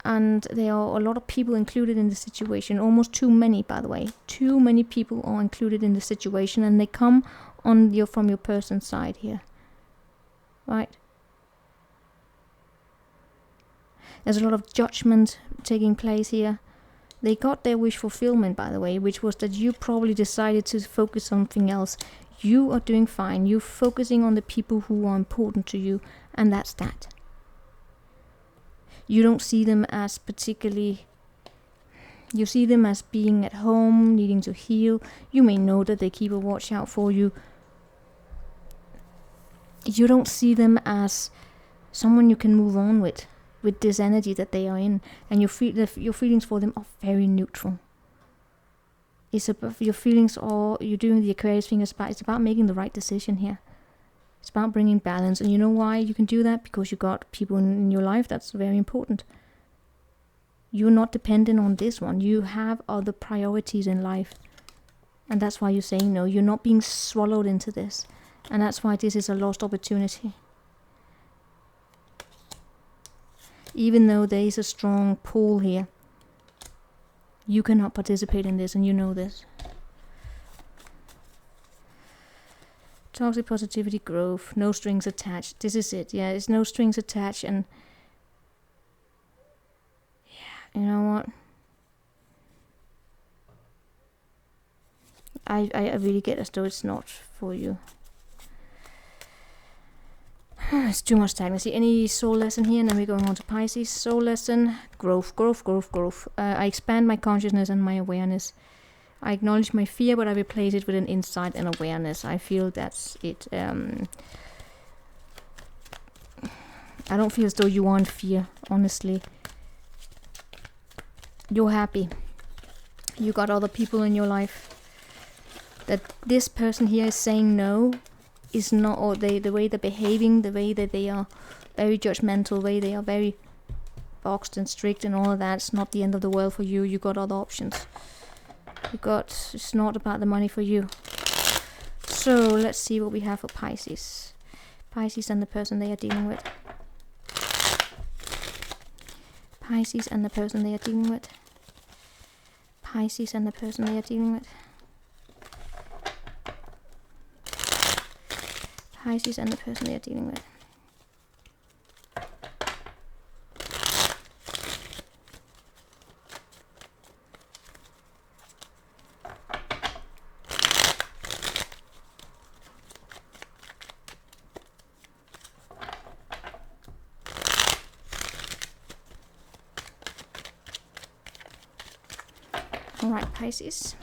And there are a lot of people included in the situation. Almost too many, by the way. Too many people are included in the situation, and they come from your person's side here. Right? There's a lot of judgment taking place here. They got their wish fulfillment, by the way, which was that you probably decided to focus on something else. You are doing fine. You're focusing on the people who are important to you, and that's that. You don't see them as particularly... You see them as being at home, needing to heal. You may know that they keep a watch out for you. You don't see them as someone you can move on with this energy that they are in, and your feelings for them are very neutral. It's about your feelings, or you're doing the Aquarius thing. It's about making the right decision here. It's about bringing balance, and you know why you can do that? Because you got people in your life that's very important. You're not dependent on this one. You have other priorities in life, and that's why you're saying no. You're not being swallowed into this, and that's why this is a lost opportunity. Even though there is a strong pull here, you cannot participate in this, and you know this. Toxic positivity, growth, no strings attached. This is it. Yeah, it's no strings attached, and yeah, you know what? I really get as though it's not for you. It's too much stagnancy. Any soul lesson here? And then we're going on to Pisces. Soul lesson. Growth, growth, growth, growth. I expand my consciousness and my awareness. I acknowledge my fear, but I replace it with an insight and awareness. I feel that's it. I don't feel as though you are in fear, honestly. You're happy. You got other people in your life. That this person here is saying no is not, or the way they're behaving, the way that they are very judgmental, the way they are very boxed and strict and all of that, it's not the end of the world for you. You got other options. It's not about the money for you. So let's see what we have for Pisces. Pisces and the person they are dealing with. Pisces and the person they are dealing with. Pisces and the person they are dealing with. Pisces and the person they are dealing with. Alright, Pisces.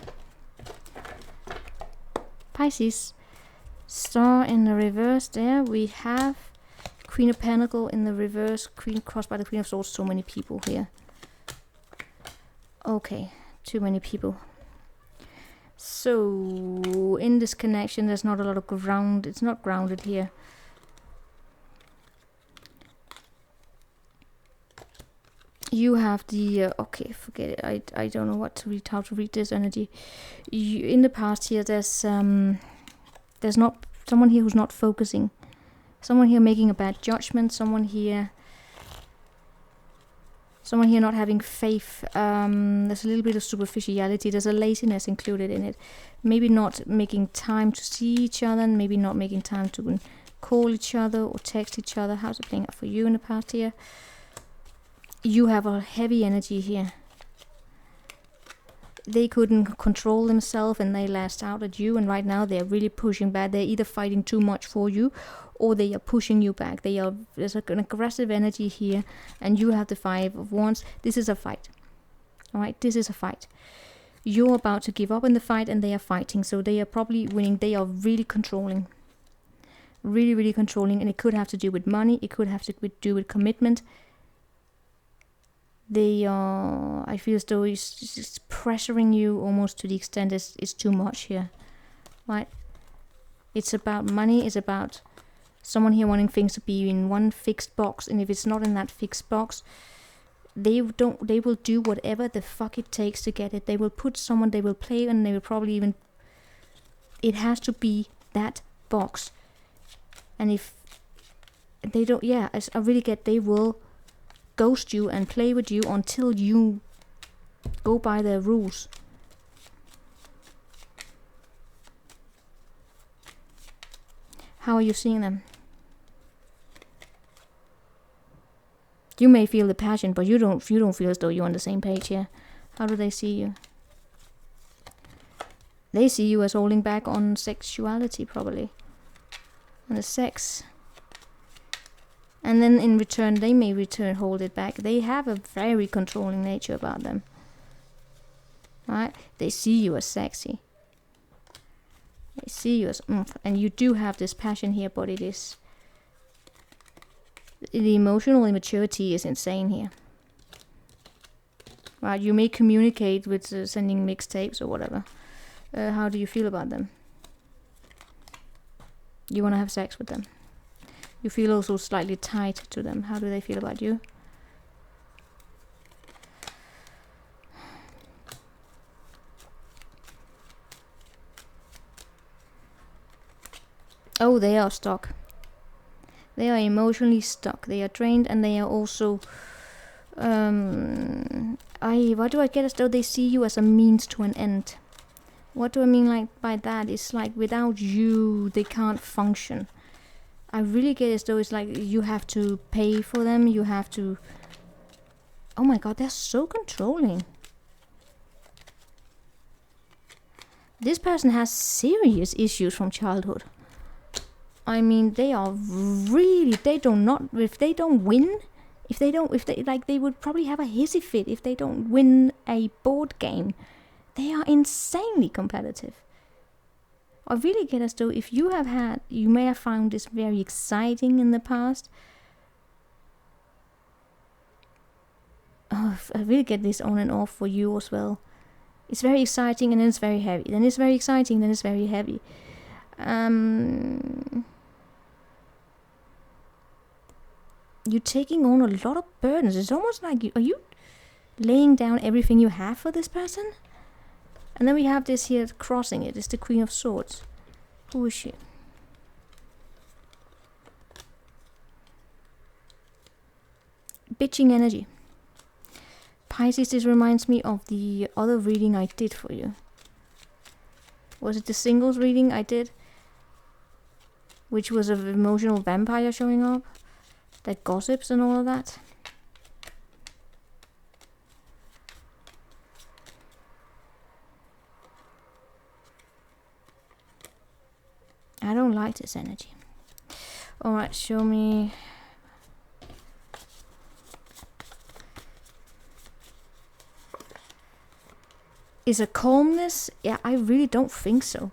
Pisces. Star in the reverse there. We have Queen of Pentacles in the reverse. Queen crossed by the Queen of Swords. So many people here. Okay, too many people. So, in this connection, there's not a lot of ground. It's not grounded here. You have the okay, forget it. I don't know what to read, how to read this energy. In the past here, there's not someone here who's not focusing. Someone here making a bad judgment. Someone here not having faith. There's a little bit of superficiality. There's a laziness included in it. Maybe not making time to see each other, and maybe not making time to call each other or text each other. How's it playing out for you in the past here? You have a heavy energy here. They couldn't control themselves and they lashed out at you, and right now they're really pushing back. They're either fighting too much for you or they are pushing you back. There's an aggressive energy here, and you have the Five of Wands. This is a fight. Alright, this is a fight. You're about to give up in the fight and they are fighting, so they are probably winning. They are really controlling. Really, really controlling, and it could have to do with money. It could have to do with commitment. They are, I feel as though it's pressuring you almost to the extent it's too much here, right? It's about money, it's about someone here wanting things to be in one fixed box, and if it's not in that fixed box, they will do whatever the fuck it takes to get it. They will put someone, they will play, and they will probably even, it has to be that box. And if they don't, yeah, I really get, they will ghost you and play with you until you go by their rules. How are you seeing them? You may feel the passion, but you don't feel as though you're on the same page here. How do they see you? They see you as holding back on sexuality, probably. On the sex. And then in return, they may hold it back. They have a very controlling nature about them. Right? They see you as sexy. They see you as and you do have this passion here, but it is... The emotional immaturity is insane here. Right? You may communicate with sending mixtapes or whatever. How do you feel about them? You want to have sex with them. You feel also slightly tied to them. How do they feel about you? Oh, they are stuck. They are emotionally stuck. They are drained, and they are also... what do I get as though they see you as a means to an end? What do I mean like by that? It's like without you, they can't function. I really get as though it's like you have to pay for them. You have to... Oh my god, they're so controlling. This person has serious issues from childhood. I mean, they are really... If they don't win... they would probably have a hissy fit if they don't win a board game. They are insanely competitive. I really get as though if you may have found this very exciting in the past. Oh, I really get this on and off for you as well. It's very exciting and then it's very heavy. Then it's very exciting, then it's very heavy. You're taking on a lot of burdens. It's almost like are you laying down everything you have for this person? And then we have this here crossing it. It's the Queen of Swords. Who is she? Bitching energy. Pisces, this reminds me of the other reading I did for you. Was it the singles reading I did? Which was an emotional vampire showing up. That gossips and all of that. I don't like this energy. Alright, show me. Is a calmness? Yeah, I really don't think so.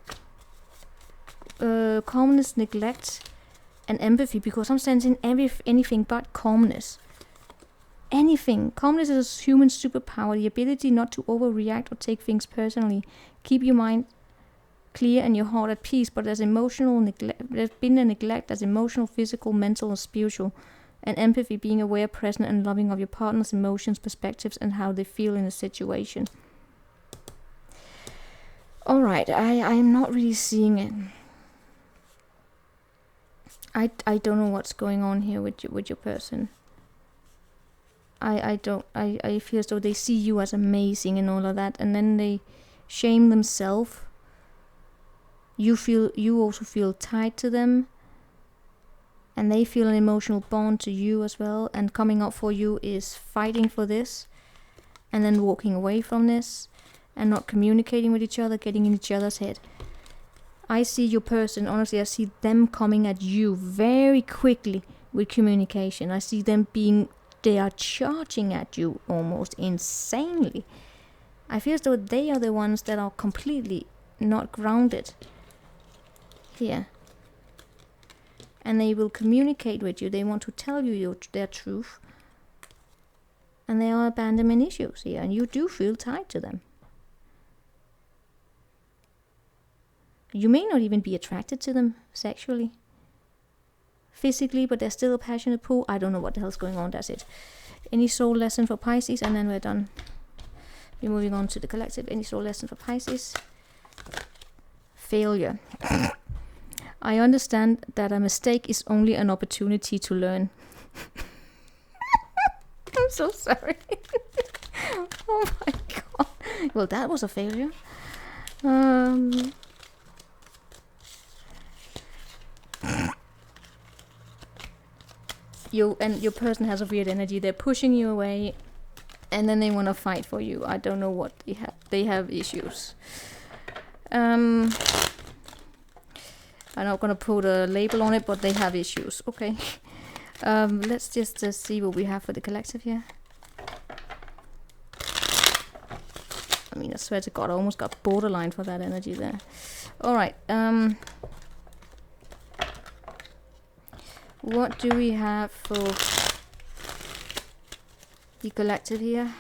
Calmness, neglect, and empathy, because I'm sensing anything but calmness. Anything. Calmness is a human superpower, the ability not to overreact or take things personally. Keep your mind clear and your heart at peace, but there's emotional neglect. There's been a neglect as emotional, physical, mental, and spiritual. And empathy, being aware, present, and loving of your partner's emotions, perspectives, and how they feel in a situation. Alright, I'm not really seeing it. I don't know what's going on here with your person. I feel as though they see you as amazing and all of that, and then they shame themselves. You also feel tied to them, and they feel an emotional bond to you as well, and coming up for you is fighting for this and then walking away from this and not communicating with each other, getting in each other's head. I see your person, honestly, I see them coming at you very quickly with communication. I see them they are charging at you almost insanely. I feel as though they are the ones that are completely not grounded here. And they will communicate with you. They want to tell you their truth. And there are abandonment issues here, and you do feel tied to them. You may not even be attracted to them sexually, physically, but there's still a passionate pull. I don't know what the hell's going on. That's it. Any soul lesson for Pisces, and then we're done. We're moving on to the collective. Any soul lesson for Pisces? Failure. I understand that a mistake is only an opportunity to learn. I'm so sorry. Oh my god. Well, that was a failure. your person has a weird energy. They're pushing you away, and then they want to fight for you. I don't know what they have. They have issues. I'm not gonna put a label on it, but they have issues. Okay. Let's just see what we have for the collective here. I mean, I swear to God, I almost got borderline for that energy there. All right. What do we have for the collective here?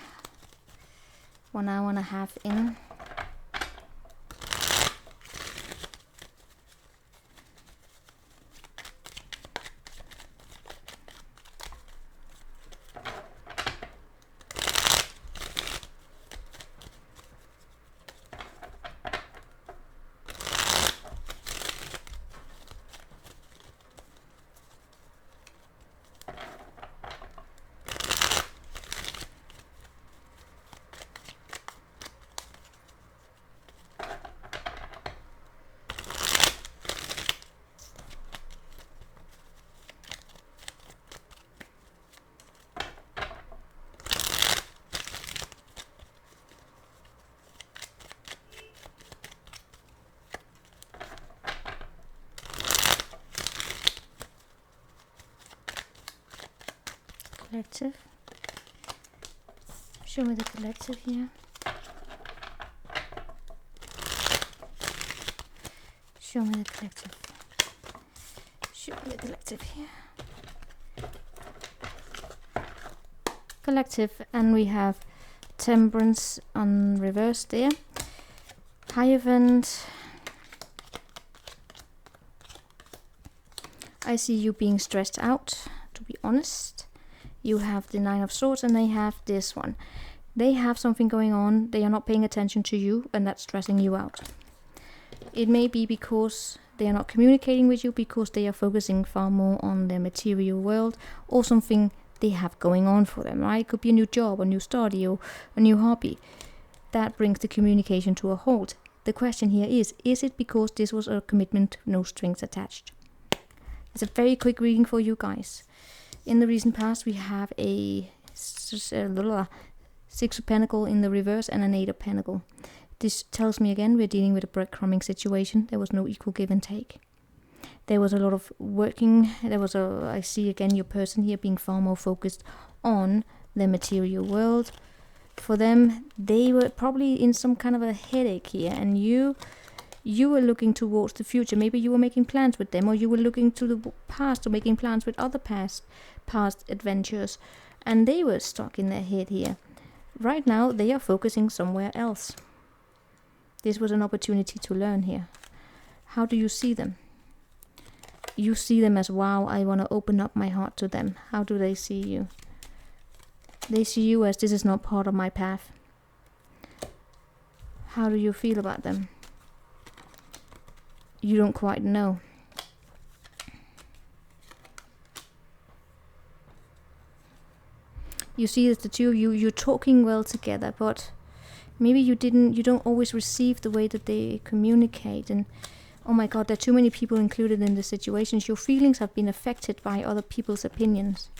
1 hour and a half in. Collective. Show me the collective here. Show me the collective. Show me the collective here. Collective, and we have Temperance on reverse there. Hierophant. I see you being stressed out, to be honest. You have the 9 of Swords, and they have this one. They have something going on. They are not paying attention to you, and that's stressing you out. It may be because they are not communicating with you, because they are focusing far more on their material world, or something they have going on for them, right? It could be a new job, a new study, or a new hobby. That brings the communication to a halt. The question here is it because this was a commitment, no strings attached? It's a very quick reading for you guys. In the recent past, we have a 6 of Pentacles in the reverse and an 8 of Pentacles. This tells me again we're dealing with a breadcrumbing situation. There was no equal give and take. There was a lot of working. I see again your person here being far more focused on the material world. For them, they were probably in some kind of a headache here, and you were looking towards the future. Maybe you were making plans with them, or you were looking to the past or making plans with other past adventures, and they were stuck in their head here. Right now, they are focusing somewhere else. This was an opportunity to learn here. How do you see them? You see them as, wow, I want to open up my heart to them. How do they see you? They see you as, this is not part of my path. How do you feel about them? You don't quite know. You see that the two of you, you're talking well together, but maybe you don't always receive the way that they communicate. And oh my God, there are too many people included in the situations. Your feelings have been affected by other people's opinions.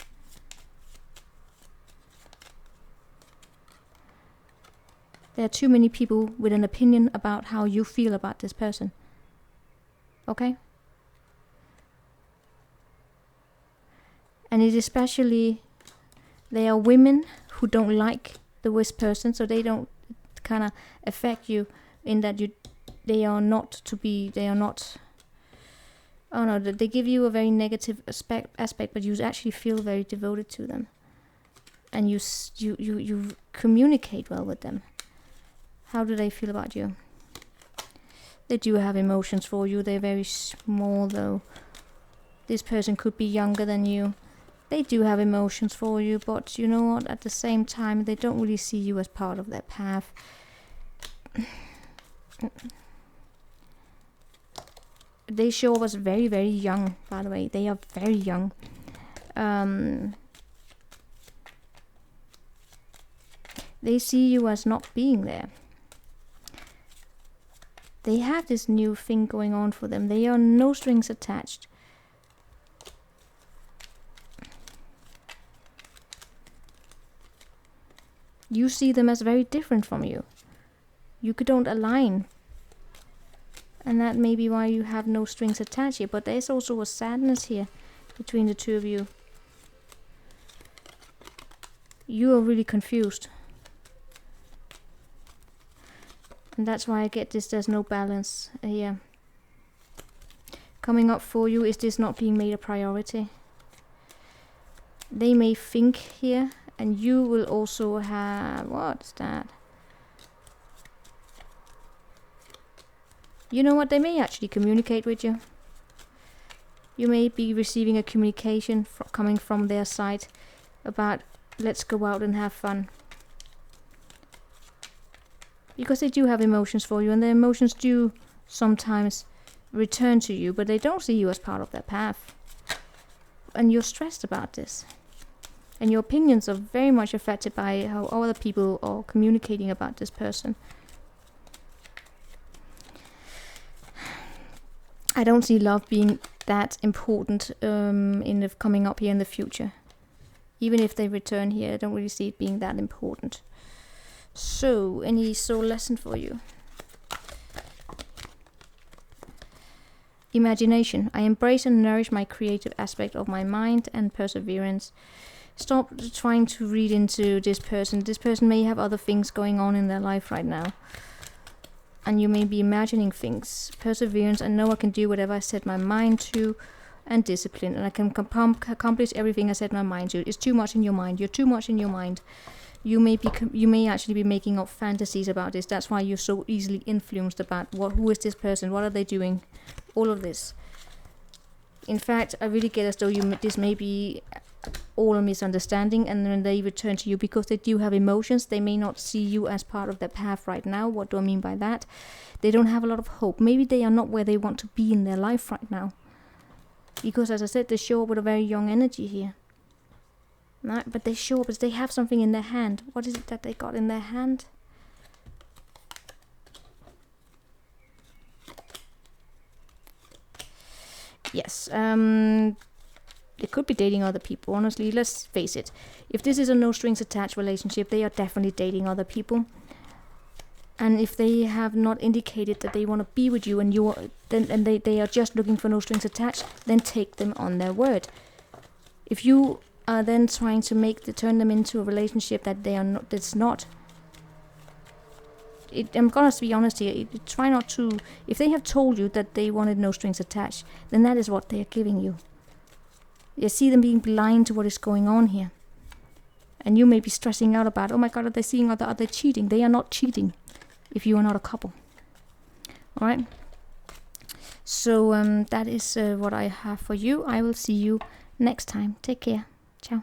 There are too many people with an opinion about how you feel about this person. Okay? And it especially, they are women who don't like the West person, so they don't kind of affect you in that they are not, oh no, they give you a very negative aspect, but you actually feel very devoted to them. And you communicate well with them. How do they feel about you? They do have emotions for you. They're very small though. This person could be younger than you. They do have emotions for you, but you know what? At the same time, they don't really see you as part of their path. They show up as very, very young, by the way. They are very young. They see you as not being there. They have this new thing going on for them. They are no strings attached. You see them as very different from you. You don't align. And that may be why you have no strings attached here. But there's also a sadness here between the two of you. You are really confused. And that's why I get this, there's no balance here. Coming up for you is this not being made a priority. They may think here, and you will also have, what's that? You know what, they may actually communicate with you. You may be receiving a communication coming from their side about, let's go out and have fun. Because they do have emotions for you, and their emotions do sometimes return to you, but they don't see you as part of their path. And you're stressed about this. And your opinions are very much affected by how other people are communicating about this person. I don't see love being that important in the coming up here in the future. Even if they return here, I don't really see it being that important. So, any soul lesson for you? Imagination. I embrace and nourish my creative aspect of my mind and perseverance. Stop trying to read into this person. This person may have other things going on in their life right now. And you may be imagining things. Perseverance. I know I can do whatever I set my mind to. And discipline. And I can accomplish everything I set my mind to. It's too much in your mind. You're too much in your mind. You may actually be making up fantasies about this. That's why you're so easily influenced about who is this person, what are they doing, all of this. In fact, I really get as though this may be all a misunderstanding, and then they return to you because they do have emotions. They may not see you as part of their path right now. What do I mean by that? They don't have a lot of hope. Maybe they are not where they want to be in their life right now. Because as I said, they show up with a very young energy here. Right, but they show up as they have something in their hand. What is it that they got in their hand? Yes, they could be dating other people. Honestly, let's face it. If this is a no strings attached relationship, they are definitely dating other people. And if they have not indicated that they want to be with you, and they are just looking for no strings attached, then take them on their word. If you are then trying to turn them into a relationship that they are not, that's not. I'm gonna be honest here. Try not to. If they have told you that they wanted no strings attached, then that is what they are giving you. You see them being blind to what is going on here, and you may be stressing out about, oh my God, are they seeing are they cheating? They are not cheating. If you are not a couple, all right. So that is what I have for you. I will see you next time. Take care. Ciao.